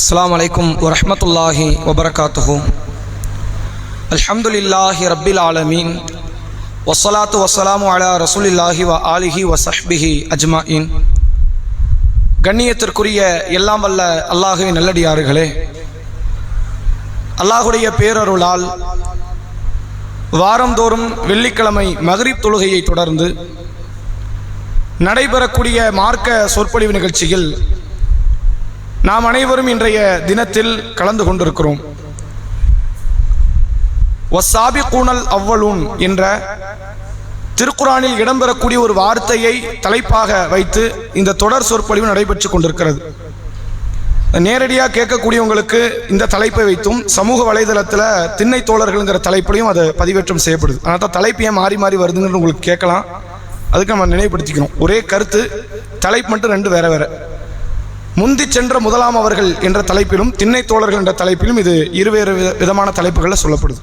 அஸ்ஸலாமு அலைக்கும் வரஹ்மத்துல்லாஹி வபரகாத்துஹு. அல்ஹம்துலில்லாஹி ரப்பில் ஆலமீன் வஸ்ஸலாத்து வஸ்ஸலாமு அலா ரசூலில்லாஹி வ ஆலிஹி வ ஸஹ்பிஹி அஜ்மாயின். கண்ணியத்திற்குரிய எல்லாம் வல்ல அல்லாஹுவின் நல்லடியார்களே, அல்லாஹுடைய பேரருளால் வாரந்தோறும் வெள்ளிக்கிழமை மக்ரிப் தொழுகையை தொடர்ந்து நடைபெறக்கூடிய மார்க்க சொற்பொழிவு நிகழ்ச்சியில் நாம் அனைவரும் இன்றைய தினத்தில் கலந்து கொண்டிருக்கிறோம். வஸ்ஸாபிகூனல் அவ்வலூன் என்ற திருக்குரானில் இடம்பெறக்கூடிய ஒரு வார்த்தையை தலைப்பாக வைத்து இந்த தொடர் சொற்பொழிவு நடைபெற்று கொண்டிருக்கிறது. நேரடியாக கேட்கக்கூடியவங்களுக்கு இந்த தலைப்பை வைத்தும் சமூக வலைதளத்தில் திண்ணை தோழர்கள்ங்கிற தலைப்பிலையும் அது பதிவேற்றம் செய்யப்படுது. ஆனால் தான் தலைப்பு ஏன் மாறி மாறி வருதுங்கிறது உங்களுக்கு கேட்கலாம். அதுக்கு நம்ம நினைவுபடுத்திக்கணும். ஒரே கருத்து, தலைப்பு மட்டும் ரெண்டு வேற வேற. முந்தி சென்ற முதலாம் அவர்கள் என்ற தலைப்பிலும் திண்ணை தோழர்கள் என்ற தலைப்பிலும் இது இருவேறு விதமான தலைப்புகளில் சொல்லப்படுது.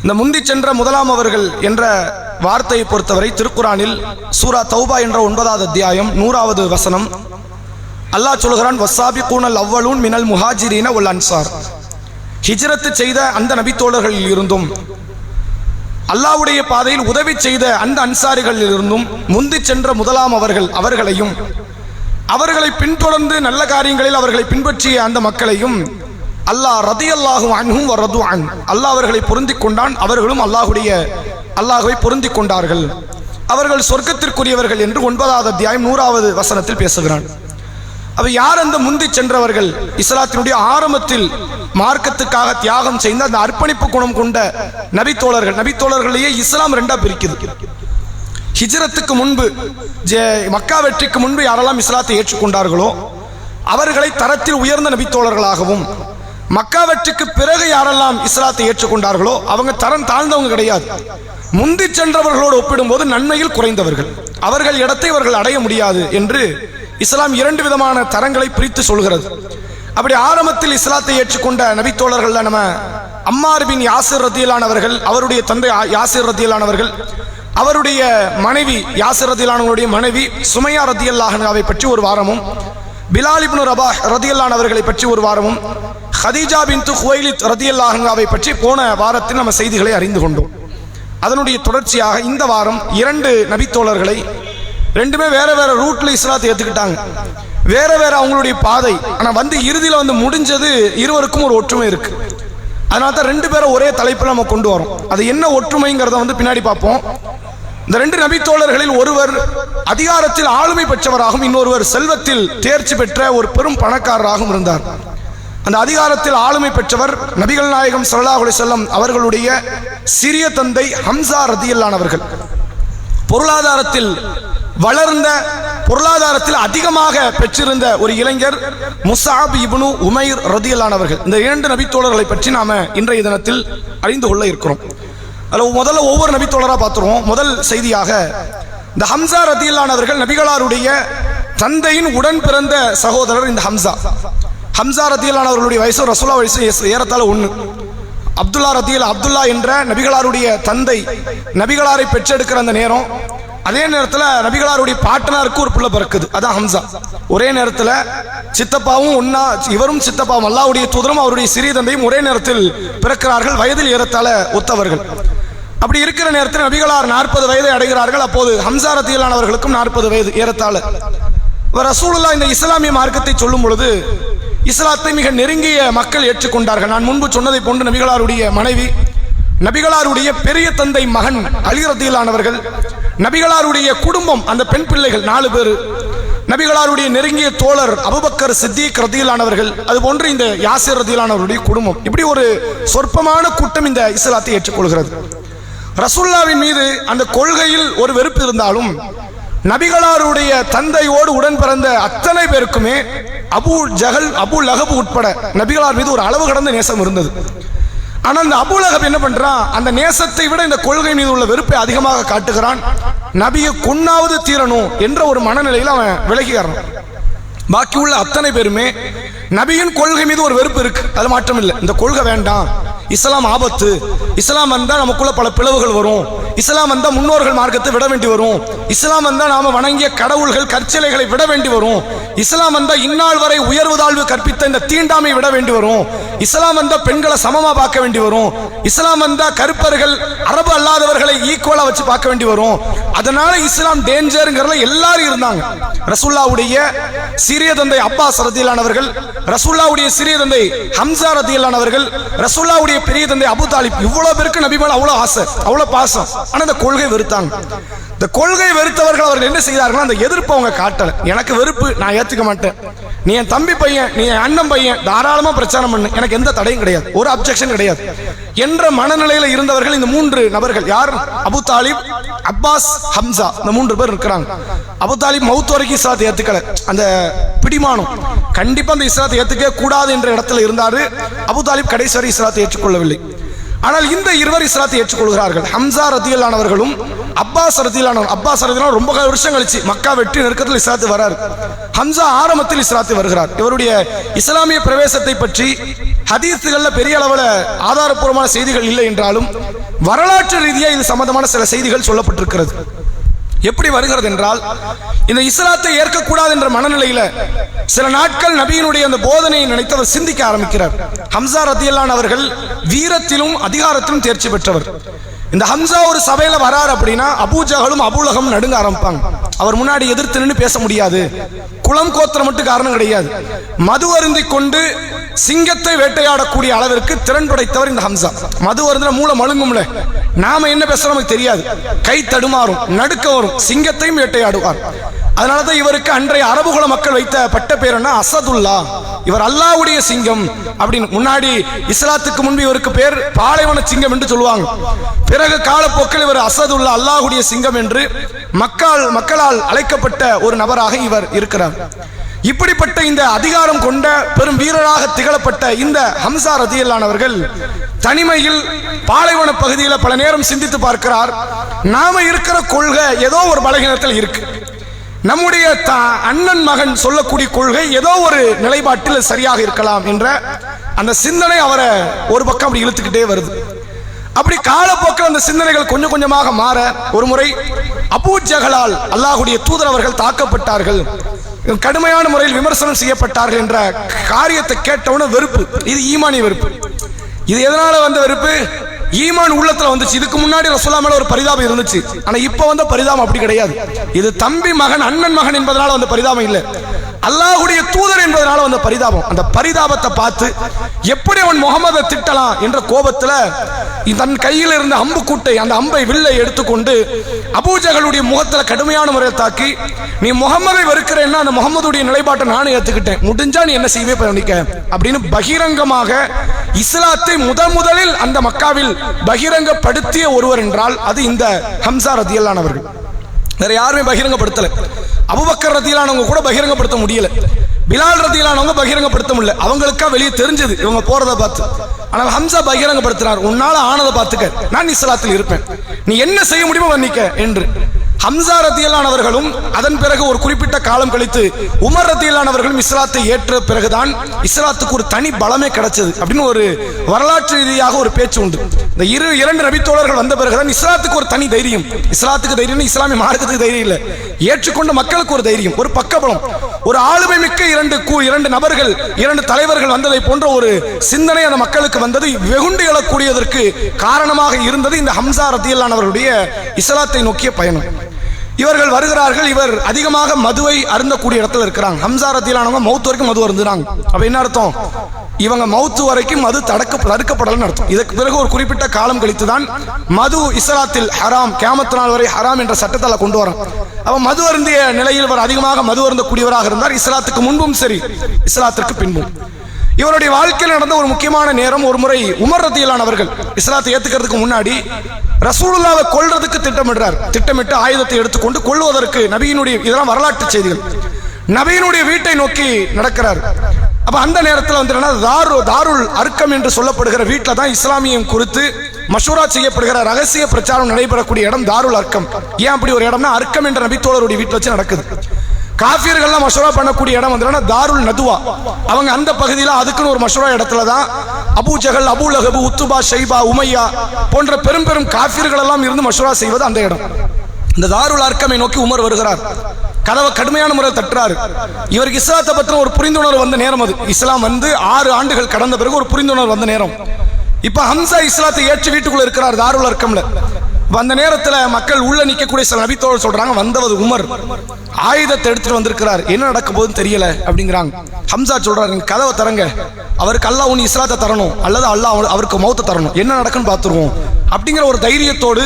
இந்த முந்தி சென்ற முதலாம் அவர்கள் என்ற வார்த்தையை பொறுத்தவரை திருக்குரானில் சூரா தௌபா என்ற 9வது அத்தியாயம் 100வது வசனம் அல்லாஹ் சொல்கிறான், வஸ்ஸாபிகூனல் அவ்வலூன் மினல் முஹாஜிரீன வல் அன்சார். ஹிஜ்ரத்து செய்த அந்த நபித்தோழர்களில் இருந்தும் அல்லாஹ்வுடைய பாதையில் உதவி செய்த அந்த அன்சாரிகளில் இருந்தும் முந்தி சென்ற முதலாம் அவர்களையும் அவர்களை பின்தொடர்ந்து நல்ல காரியங்களில் அவர்களை பின்பற்றிய அந்த மக்களையும் அல்லாஹ் ரதியல்லாஹு அன்ஹும் வ ரது அன், அல்லாஹ் அவர்களை பொருந்திக் கொண்டான், அவர்களும் அல்லாஹ்வை பொருந்திக் கொண்டார்கள், அவர்கள் சொர்க்கத்திற்குரியவர்கள் என்று 9வது அத்தியாயம் 100வது வசனத்தில் பேசுகிறான். அப்ப யார் அந்த முந்தி சென்றவர்கள்? இஸ்லாத்தினுடைய ஆரம்பத்தில் மார்க்கத்துக்காக தியாகம் செய்த அந்த அர்ப்பணிப்பு குணம் கொண்ட நபித்தோழர்களையே இஸ்லாம் ரெண்டா பிரிக்குது. ஹிஜ்ரத்துக்கு முன்பு, மக்கா வெற்றிக்கு முன்பு யாரெல்லாம் இஸ்லாத்தை ஏற்றுக்கொண்டார்களோ அவர்களை தரத்தில் உயர்ந்த நபித்தோழர்களாகவும், மக்கா வெற்றிக்கு பிறகு யாரெல்லாம் இஸ்லாத்தை ஏற்றுக்கொண்டார்களோ அவங்க தரம் தாழ்ந்தவங்க கிடையாது, முந்தி சென்றவர்களோடு ஒப்பிடும்போது நன்மையில் குறைந்தவர்கள், அவர்கள் இடத்தை அவர்கள் அடைய முடியாது என்று இஸ்லாம் 2 விதமான தரங்களை பிரித்து சொல்கிறது. அப்படி ஆரம்பத்தில் இஸ்லாத்தை ஏற்றுக்கொண்ட நபித்தோழர்கள் நம்ம அம்மார் பின் யாசிர் ரதியல்லாஹு அவர்கள், அவருடைய தந்தை யாசிர் ரதியல்லாஹு அவர்கள், அவருடைய மனைவி யாசிர் ரதியல்லாஹுடைய மனைவி சுமையா ரதியல்லாஹுவை பற்றி ஒரு வாரமும், பிலால் இப்னு ரபாஹ் ரதியல்லாஹு அவர்களை பற்றி ஒரு வாரமும், ஹதீஜா பின்த் குவைலித் ரதியல்லாஹுவை பற்றி போன வாரத்தில் நம்ம செய்திகளை அறிந்து கொண்டோம். அதனுடைய தொடர்ச்சியாக இந்த வாரம் 2 நபித்தோழர்களை, ரெண்டுமே வேற வேற ரூட்ல இஸ்லாத்தை ஏத்துக்கிட்டாங்க, வேற வேற அவங்களுடைய பாதை, ஆனா இறுதியில் முடிஞ்சது இருவருக்கும் ஒரு ஒற்றுமை இருக்கு. அதனால தான் 2 பேரை ஒரே தலைப்பில் நம்ம கொண்டு வரோம். அது என்ன ஒற்றுமைங்கிறத பின்னாடி பார்ப்போம். இந்த 2 நபித்தோழர்களில் ஒருவர் அதிகாரத்தில் ஆளுமை பெற்றவராகவும் இன்னொருவர் செல்வத்தில் தேர்ச்சி பெற்ற ஒரு பெரும் பணக்காரராகவும் இருந்தார். அந்த அதிகாரத்தில் ஆளுமை பெற்றவர் நபிகள் நாயகம் ஸல்லல்லாஹு அலைஹி வஸல்லம் அவர்களுடைய சிறிய தந்தை ஹம்சா ரதியல்லாஹு அவர்கள். பொருளாதாரத்தில் வளர்ந்த, பொருளாதாரத்தில் அதிகமாக பெற்றிருந்த ஒரு இளைஞர் முஸ்அப் இப்னு உமைர் ரதியல்லாஹு அவர்கள். இந்த 2 நபித்தோழர்களை பற்றி நாம இன்றைய தினத்தில் அறிந்து கொள்ள இருக்கிறோம். அதில் முதல்ல ஒவ்வொரு நபித்தோழரா பார்த்துருவோம். முதல் செய்தியாக இந்த ஹம்சா ரதியல்லாஹு அவர்கள் நபிகளாருடைய தந்தையின் உடன் பிறந்த சகோதரர். இந்த ஹம்சா ரதியல்லாஹு அவர்களுடைய வயசு ரசூலுல்லாஹ் வயசு ஏறத்தாழ 1. அப்துல்லா என்ற நபிகளாருடைய தந்தை நபிகளாரை பெற்றெடுக்கிற அந்த நேரம், அதே நேரத்தில் நபிகளாருடைய பாட்டனாருக்கு ஒரு பிள்ளை பிறக்குது, அதான் ஹம்சா. ஒரே நேரத்தில் சித்தப்பாவும் ஒன்னா, இவரும் சித்தப்பாவும் அல்லாஹ்வுடைய தூதரும் அவருடைய சிறிய தந்தையும் ஒரே நேரத்தில் பிறக்கிறார்கள், வயதில் ஏறத்தாழ ஒத்தவர்கள். அப்படி இருக்கிற நேரத்தில் நபிகளார் 40 வயதை அடைகிறார்கள். அப்போது ஹம்சா ரதியல்லாஹு அவர்களுக்கும் 40 வயது ஏறத்தாழ. ரசூலுல்லாஹ் இந்த இஸ்லாமிய மார்க்கத்தை சொல்லும் பொழுது இஸ்லாத்தை மிக நெருங்கிய மக்கள் ஏற்றுக்கொண்டார்கள். நான் முன்பு சொன்னதை போன்று நபிகளாருடைய மனைவி, நபிகளாருடைய பெரிய தந்தை மகன் அலி ரதியல்லாஹு அவர்கள், நபிகளாருடைய குடும்பம் அந்த பெண் பிள்ளைகள் 4 பேர், நபிகளாருடைய நெருங்கிய தோழர் அபூபக்கர் சித்திக் ரதியல்லாஹு அவர்கள், அதுபோன்று இந்த யாசிர் ரதியல்லாஹு அவருடைய குடும்பம், இப்படி ஒரு சொற்பமான கூட்டம் இந்த இஸ்லாத்தை ஏற்றுக்கொள்கிறது. ரசூலுல்லாஹ்வின் மீது அந்த கொள்கையில் ஒரு வெறுப்பு இருந்தாலும் நபிகளாருடைய தந்தையோடு உடன் பிறந்த அத்தனை பேருக்குமே அபூ ஜஹல், அபூ லஹப் உட்பட நபிகளார் மீது ஒரு அளவு கடந்த நேசம் இருந்தது. ஆனால் இந்த அபூ லஹப் என்ன பண்றான்? அந்த நேசத்தை விட இந்த கொள்கை மீது உள்ள வெறுப்பை அதிகமாக காட்டுகிறான். நபியை கொன்னாவது தீரணும் என்ற ஒரு மனநிலையில் அவன் விலகிக்கிறான். பாக்கி உள்ள அத்தனை பேருமே நபியின் கொள்கை மீது ஒரு வெறுப்பு இருக்கு, அது மாற்றம் இல்லை. இந்த கொள்கை வேண்டாம், இஸ்லாம் ஆபத்து, இஸ்லாம் வந்தா நமக்குள்ள பல பிளவுகள் வரும், இஸ்லாம் வந்தா முன்னோர்கள் மார்க்கத்தை விட வேண்டி வரும், இஸ்லாம் வந்தா நாம வணங்கிய கடவுள்கள் கற்சிலைகளை விட வேண்டி வரும், இஸ்லாம் வந்தா இந்நாள் வரை உயர்வு தாழ்வு கற்பித்த இந்த தீண்டாமை விட வேண்டி வரும், இஸ்லாம் வந்தா பெண்களை சமமா பார்க்க வேண்டி வரும், இஸ்லாம் வந்தா கருப்பர்கள் அரபு அல்லாதவர்களை ஈக்குவலா வச்சு பார்க்க வேண்டி வரும், அதனால இஸ்லாம் டேஞ்சர்ங்கிறதுல எல்லாரும் இருந்தாங்க. ரசூலுல்லாஹ்வுடைய சிறிய தந்தை அப்பாஸ் ரதியல்லாஹு அவர்கள், ரசூலுல்லாஹ்வுடைய சிறிய தந்தை ஹம்சா ரதியல்லாஹு அவர்கள், ரசூலுல்லாஹ்வுடைய பெரிய தந்தை அபூ தாலிப், இவ்வளவு பேருக்கு நபி மேல அவ்வளவு ஆசை, அவ்வளவு பாசம். ஆனா இந்த கொள்கை வெறுத்தாங்க. இந்த கொள்கை வெறுத்தவர்கள் அவர்கள் என்ன செய்தார்கள், அந்த எதிர்ப்பு அவங்க காட்டல. எனக்கு வெறுப்பு, நான் ஏத்துக்க மாட்டேன், நீ என் தம்பி பையன், நீ என் அண்ணன் பையன், தாராளமா பிரச்சாரம் பண்ணு, எனக்கு எந்த தடையும் கிடையாது, ஒரு அப்செக்ஷன் கிடையாது என்ற மனநிலையில இருந்தவர்கள் இந்த மூன்று நபர்கள். யார்? Abu Talib, Abbas, Hamza. இந்த மூன்று பேர் இருக்கிறாங்க. அபூ தாலிப் மவுத் வரைக்கும் இஸ்லாத்தை ஏத்துக்கல. அந்த பிடிமானம், கண்டிப்பா அந்த இஸ்லாத்தை ஏத்துக்க கூடாது என்ற இடத்துல இருந்தாரு. அபூ தாலிப் கடைசி வரை இஸ்லாத்தை ஏற்றுக்கொள்ளவில்லை. ஆனால் இந்த இருவர் இஸ்லாத்தை ஏற்றுக்கொள்கிறார்கள். ஹம்சா ரதியல்லாஹு அவர்களும் அப்பாஸ் ரதியல்லாஹு. அப்பாஸ் ரதியல்லாஹு ரொம்ப வருஷம் கழிச்சு மக்கா வெற்றி நெருக்கத்தில் இஸ்லாத்து வராரு. ஹம்சா ஆரம்பத்தில் இஸ்லாத்து வருகிறார். இவருடைய இஸ்லாமிய பிரவேசத்தை பற்றி ஹதீஸ்கள்ல பெரிய அளவில் ஆதாரப்பூர்வமான செய்திகள் இல்லை என்றாலும் வரலாற்று ரீதியாக இது சம்பந்தமான சில செய்திகள் சொல்லப்பட்டிருக்கிறது. எப்படி வருகிறது என்றால், இந்த இஸ்லாத்தை ஏற்கக்கூடாது என்ற மனநிலையில சில நாட்கள் நபியினுடைய அந்த போதனையை நினைத்து அவர் சிந்திக்க ஆரம்பிக்கிறார். ஹம்சா ரதியல்லாஹு அவர்கள் வீரத்திலும் அதிகாரத்திலும் தேர்ச்சி பெற்றவர். இந்த ஹம்சா ஒரு சபையில வரார் அப்படின்னா அபூஜஹலும் அபூலகம் நடுங்க ஆரம்பிப்பாங்க. அவர் முன்னாடி எதிர்த்து நின்று பேச முடியாது. குலம் கோத்திரம் மட்டும் காரணம் கிடையாது, மது அருந்தி கொண்டு சிங்கத்தை வேட்டையாடக்கூடிய அளவிற்கு திறன் படைத்தவர் இந்த ஹம்சா. மது அருந்தின மூளை மழுங்கும்ல, நாம என்ன பேசுறோம் நமக்கு தெரியாது, கை தடுமாறும், நடுக்க வரும், சிங்கத்தையும் வேட்டையாடுவார். அதனாலதான் இவருக்கு அன்றைய அரபுகுல மக்கள் வைத்த பட்ட பேர் என்ன, அசதுல்லா, இவர் அல்லாஹ்வுடைய சிங்கம் அப்படின்னு. முன்னாடி இஸ்லாத்துக்கு முன்பு இவருக்கு பேர் பாலைவன சிங்கம் என்று சொல்லுவாங்க. பிறகு காலப்போக்கில் இவர் அசதுல்லா, அல்லாஹ்வுடைய சிங்கம் என்று மக்களால் அழைக்கப்பட்ட ஒரு நபராக இவர் இருக்கிறார். இப்படிப்பட்ட இந்த அதிகாரம் கொண்ட பெரும் வீரராக திகழப்பட்ட இந்த ஹம்சா ரதியல்லாஹு அவர்கள் தனிமையில் பாலைவன பகுதியில் பல நேரம் சிந்தித்து பார்க்கிறார். நாம இருக்கிற கொள்கை ஏதோ ஒரு பலகீனத்தில் இருக்கு, நம்முடைய அண்ணன் மகன் சொல்லக்கூடிய கொள்கை ஏதோ ஒரு நிலைப்பாட்டில் சரியாக இருக்கலாம் என்ற அந்த சிந்தனை அவரை ஒரு பக்கம் அப்படி இழுத்துக்கிட்டே வருது. அப்படி காலப்போக்கில் அந்த சிந்தனைகள் கொஞ்சம் கொஞ்சமாக மாற, ஒரு முறை அபூ ஜஹலால் அல்லாஹ்வுடைய தூதர் அவர்கள் தாக்கப்பட்டார்கள், கடுமையான முறையில் விமர்சனம் செய்யப்பட்டார்கள் என்ற காரியத்தை கேட்டவுடனே வெறுப்பு. இது ஈமானிய வெறுப்பு. இது எதனால வந்த வெறுப்பு? ஈமான் உள்ளத்துல வந்துச்சு. இதுக்கு முன்னாடி ரசூலுல்லாஹ் மேல ஒரு பரிதாபம் இருந்துச்சு, ஆனா இப்ப வந்த பரிதாபம் அப்படி கிடையாது. இது தம்பி மகன் அண்ணன் மகன் என்பதனால வந்த பரிதாபம் இல்ல, அல்லாஹ்வுடைய தூதர் என்பதனால வந்த பரிதாபம். அந்த பரிதாபத்தை பார்த்து எப்படி அவன் முகமதை திட்டலாம் என்ற கோபத்துல தன் கையில் இருந்த அம்பு கூட்டை, அந்த அம்பை வில்லை எடுத்துக்கொண்டு அபூ ஜஹலுடைய முகத்துல கடுமையான முறையில் தாக்கி, நீ முகமதை வெறுக்கிறேன்னா அந்த முகமதுடைய நிலைப்பாட்டை நானும் ஏத்துக்கிட்டேன், முடிஞ்சா நீ என்ன செய்வே பண்ணிக்க அப்படின்னு பகிரங்கமாக இஸ்லாத்தை முதலில் அந்த மக்காவில் பகிரங்கப்படுத்திய ஒருவர் என்றால் அது இந்த ஹம்சா ரதியல்லாஹு அவர்கள். வேற யாருமே பகிரங்கப்படுத்தல. அபூபக்கர் ரதியல்லாஹு கூட பகிரங்கப்படுத்த முடியல, பிலால் ரதியல்லாஹு பகிரங்கப்படுத்த முடியல. அவங்களுக்கா வெளியே தெரிஞ்சது இவங்க போறதை பார்த்து. ஆனால் ஹம்சா பகிரங்கப்படுத்தினார், உன்னால ஆனதை பார்த்துக்க, நான் இஸ்லாத்தில் இருப்பேன், நீ என்ன செய்ய முடியுமோ வர்ணிக்க என்று. ஹம்சா ரதியல்லாஹு அவர்களும் அதன் பிறகு ஒரு குறிப்பிட்ட காலம் கழித்து உமர் ரதியல்லாஹு அவர்களும் இஸ்லாத்தை ஏற்ற பிறகுதான் இஸ்லாத்துக்கு ஒரு தனி பலமே கிடைச்சது அப்படின்னு ஒரு வரலாற்று ரீதியாக ஒரு பேச்சு உண்டு. இந்த இரண்டு நபித்தோழர்கள் வந்த பிறகுதான் இஸ்லாத்துக்கு ஒரு தனி தைரியம். இஸ்லாத்துக்கு தைரியம், இஸ்லாமிய மார்க்கத்துக்கு தைரியம் இல்லை, ஏற்றுக்கொண்ட மக்களுக்கு ஒரு தைரியம், ஒரு பக்கபலம், ஒரு ஆளுமை மிக்க இரண்டு நபர்கள், இரண்டு தலைவர்கள் வந்ததை போன்ற ஒரு சிந்தனை அந்த மக்களுக்கு வந்தது. வெகுண்டு எழக்கூடியதற்கு காரணமாக இருந்தது இந்த ஹம்சா ரதியல்லாஹு அவர்களுடைய இஸ்லாத்தை நோக்கிய பயணம். இவர்கள் வருகிறார்கள், இவர் அதிகமாக மதுவை அருந்தக்கூடிய இடத்துல இருக்கிறாங்க. ஹம்சா ரதியல்லாஹு மவுத் வரைக்கும் மது அருந்துறாங்க. அப்ப என்ன அர்த்தம்? இவங்க மவுத்து வரைக்கும் மது தடுக்கப்படலன்னு அர்த்தம். இதற்கு பிறகு ஒரு குறிப்பிட்ட காலம் கழித்துதான் மது இஸ்லாத்தில் ஹராம், கியாமத் நாள் வரை ஹராம் என்ற சட்டத்தால் கொண்டு வரோம். அவ மது அருந்திய நிலையில் இவர் அதிகமாக மது அருந்தக்கூடியவராக இருந்தார், இஸ்லாத்துக்கு முன்பும் சரி இஸ்லாத்திற்கு பின்பும். இவருடைய வாழ்க்கையில் நடந்த ஒரு முக்கியமான நேரம், ஒரு முறை உமர் ரதியல்லாஹு அவர்கள் இஸ்லாத்தை ஏத்துக்கிறதுக்கு முன்னாடி ரசூலுல்லாஹ்வை கொல்றதுக்கு திட்டமிட்டு ஆயுதத்தை எடுத்துக்கொண்டு கொல்வதற்கு நபியினுடைய, இதெல்லாம் வரலாற்று செய்திகள், நபியினுடைய வீட்டை நோக்கி நடக்கிறார். அப்ப அந்த நேரத்தில் வந்து தாருல் அர்க்கம் என்று சொல்லப்படுகிற வீட்டில் தான் இஸ்லாமியம் குறித்து மஷூரா செய்யப்படுகிற ரகசிய பிரச்சாரம் நடைபெறக்கூடிய இடம் தாருல் அர்க்கம். ஏன் அப்படி ஒரு இடம்னா, அர்க்கம் என்ற நபித்தோழருடைய வீட்டில் வச்சு நடக்குது. காஃபியர்கள்லாம் மஷூரா பண்ணக்கூடிய இடம் வந்து தாருல் நதுவா. அவங்க அந்த பகுதியில் அதுக்குன்னு ஒரு மஷூரா இடத்துல தான் Abu Jahl, Abu Lahab, Utbah, Shaybah, Umayyah போன்ற பெரும் பெரும் காஃபியர்கள் எல்லாம் இருந்து மஷூரா செய்வது அந்த இடம். இந்த தாருல் அர்கமை நோக்கி உமர் வருகிறார். கதவை கடுமையான முறையில் தட்டுறாரு. இவருக்கு இஸ்லாத்தை பற்றின ஒரு புரிந்துணர்வு வந்த நேரம் அது. இஸ்லாம் வந்து 6 ஆண்டுகள் கடந்த பிறகு ஒரு புரிந்துணர்வு வந்த நேரம். இப்ப ஹம்சா இஸ்லாத்தை ஏற்று வீட்டுக்குள்ள இருக்கிறார் தாருல் அர்கம்ல. அந்த நேரத்தில் மக்கள் உள்ள நிற்கக்கூடிய சில நபித்தோழர் சொல்றாங்க, வந்தவது உமர் ஆயுதத்தை எடுத்துட்டு வந்திருக்கிறார், என்ன நடக்க போகுதுன்னு தெரியல அப்படிங்கிறாங்க. ஹம்சா சொல்றாரு, கதவை தரங்க, அவருக்கு அல்லாஹ் ஒன்று இஸ்லாத்தை தரணும் அல்லது அல்லாஹ் அவருக்கு மௌத்தை தரணும், என்ன நடக்குன்னு பார்த்துருவோம் அப்படிங்கிற ஒரு தைரியத்தோடு.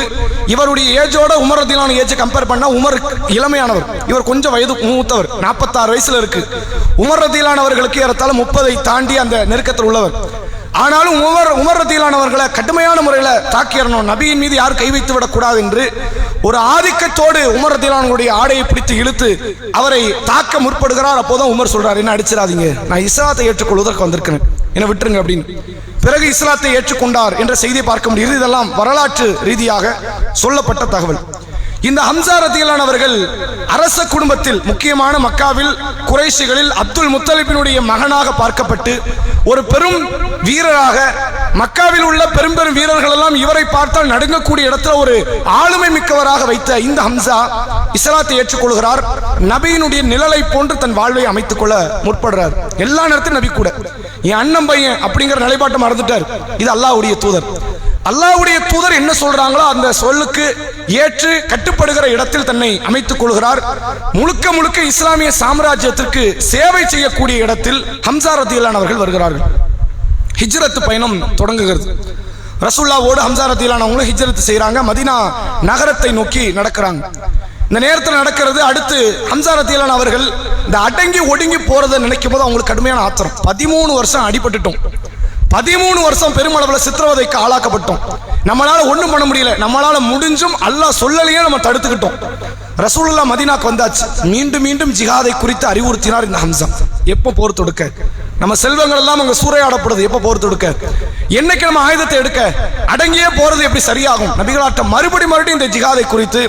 இவருடைய ஏஜோட உமர் ரதியல்லாஹு ஏஜை கம்பேர் பண்ணா உமர் இளமையானவர், இவர் கொஞ்சம் வயது மூத்தவர், 46 வயசுல இருக்கு. உமர் ரதியல்லாஹு அவர்களுக்கு ஏறத்தாழ 30 தாண்டி அந்த நெருக்கத்தில் உள்ளவர். ஆனாலும் உமர் ரதியல்லாஹு அவர்களை கடுமையான முறையில் தாக்கிடணும், நபியின் மீது யாரும் கை வைத்து விடக்கூடாது என்று ஒரு ஆதிக்கத்தோடு உமர் ரதியல்லாஹு அவருடைய ஆடையை பிடித்து இழுத்து அவரை தாக்க முற்படுகிறார். அப்போதான் உமர் சொல்றார், என்ன அடிச்சிடாதீங்க, நான் இஸ்லாத்தை ஏற்றுக்கொள்வதற்கு வந்திருக்கிறேன், என்ன விட்டுருங்க அப்படின்னு. பிறகு இஸ்லாத்தை ஏற்றுக்கொண்டார் என்ற செய்தியை பார்க்க முடியுது. இதெல்லாம் வரலாற்று ரீதியாக சொல்லப்பட்ட தகவல். இந்த ஹம்சா ரதியல்லாஹு அவர்கள் அரச குடும்பத்தில் முக்கியமான மக்காவில் குறைஷிகளில் அப்துல் முத்தலிபினுடைய மகனாக பார்க்கப்பட்டு ஒரு பெரும் வீரராக, மக்காவில் உள்ள பெரும் பெரும் வீரர்கள் எல்லாம் இவரை பார்த்தால் நடுங்கக்கூடிய இடத்துல ஒரு ஆளுமை மிக்கவராக வைத்த இந்த ஹம்சா இஸ்லாத்தை ஏற்றுக்கொள்கிறார். நபியினுடைய நிழலை போன்று தன் வாழ்வை அமைத்துக் கொள்ள முற்படுறார். எல்லா நேரத்திலும் நபி கூட என் அண்ணன் பையன் அப்படிங்கிற நிலைப்பாட்டை மறந்துட்டார். இது அல்லாஹ்வுடைய தூதர். அல்லாஹ்வுடைய தூதர் என்ன சொல்றாங்களோ அந்த சொல்லுக்கு ஏற்று கட்டுப்படுகிற இடத்தில் தன்னை அமைத்துக் கொள்கிறார். முழுக்க முழுக்க இஸ்லாமிய சாம்ராஜ்யத்திற்கு சேவை செய்யக்கூடிய இடத்தில் ஹம்சா ரதியல்லாஹு அவர்கள் வருகிறார்கள். ஹிஜ்ரத் பயணம் தொடங்குகிறது. ரசூலுல்லாஹ்வோடு ஹம்சா ரதியல்லாஹு அவங்களும் ஹிஜ்ரத் செய்யறாங்க. மதீனா நகரத்தை நோக்கி நடக்கிறாங்க. இந்த நேரத்தில் நடக்கிறது. அடுத்து ஹம்சா ரதியல்லாஹு அவர்கள் இந்த அடங்கி ஒடுங்கி போறதை நினைக்கும் போது அவங்களுக்கு கடுமையான ஆத்திரம். 13 வருஷம் அடிபட்டுட்டோம், 13 வருஷம் பெருமளவில் சித்திரவதைக்கு ஆளாக்கப்பட்டோம், நம்மளால ஒண்ணும் பண்ண முடியல, நம்மளால முடிஞ்சும் அல்லாஹ் சொல்லலையே நம்ம தடுத்துக்கிட்டோம். ரசூலுல்லாஹ் மதீனாக்கு வந்தாச்சு. மீண்டும் மீண்டும் ஜிஹாதை குறித்து அறிவுறுத்தினார் இந்த ஹம்சா. எப்போ போர் தொடுக்க, நம்ம செல்வங்கள் எல்லாம் அங்க சூறையாடப்படுது, எப்போ போர் தொடுக்க, என்னைக்கு நம்ம ஆயுதத்தை எடுக்க, அடங்கியே போறது எப்படி சரியாகும்? நபிகளாட்ட மறுபடியும் இந்த ஜிஹாதை குறித்து,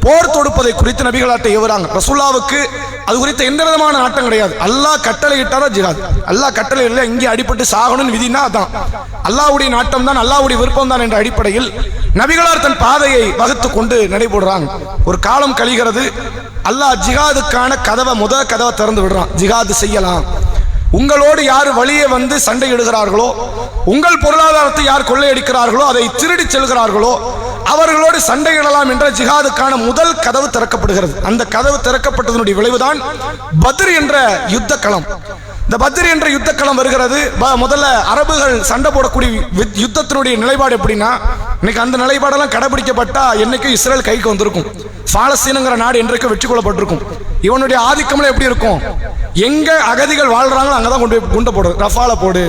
போர் தொடுப்பதை குறித்து நபிகளாட்ட ஏவுறாங்க. ரசூலுல்லாஹ்வுக்கு அது குறித்த எந்த விதமான நாட்டம் கிடையாது. அல்லாஹ் கட்டளை இட்டாதான் ஜிஹாத். அல்லாஹ் கட்டளை இல்லை, இங்கே அடிபட்டு சாகணும்னு விதினா அதான் அல்லாஹ்வுடைய நாட்டம் தான், அல்லாஹ்வுடைய விருப்பம் தான் என்ற அடிப்படையில் நபிகளார் தன் பாதையை வகுத்து கொண்டு நடைபெறுறாங்க. ஒரு காலம் கழிகிறது. அல்லாஹ் ஜிஹாதுக்கான முதல் கதவை திறந்து விடுறான். ஜிஹாது செய்யலாம், உங்களோடு யார் வழியே வந்து சண்டையிடுகிறார்களோ, உங்கள் பொருளாதாரத்தை யார் கொள்ளையடிக்கிறார்களோ, அதை திருடி செல்கிறார்களோ அவர்களோடு சண்டையிடலாம் என்ற ஜிஹாதுக்கான முதல் கதவு திறக்கப்படுகிறது. அந்த கதவு திறக்கப்பட்டதனுடைய விளைவுதான் பத்ர் என்ற யுத்த களம். இந்த பத்ர் என்ற யுத்த களம் வருகிறது. முதல்ல அரபுகள் சண்டை போடக்கூடிய யுத்தத்தினுடைய நிலைப்பாடு எப்படின்னா, இன்னைக்கு அந்த நிலைப்பாடெல்லாம் கடைபிடிக்கப்பட்டா என்னைக்கும் இஸ்ரேல் கைக்கு வந்திருக்கும், பாலஸ்தீனுங்கிற நாடு என்றைக்கும் வெற்றி கொள்ளப்பட்டிருக்கும். இவனுடைய ஆதிக்கம்ல எப்படி இருக்கும்? எங்க அகதிகள் வாழ்றாங்களோ அங்கதான் கொண்டு போய் குண்டை போடு, ரஃபால போடு.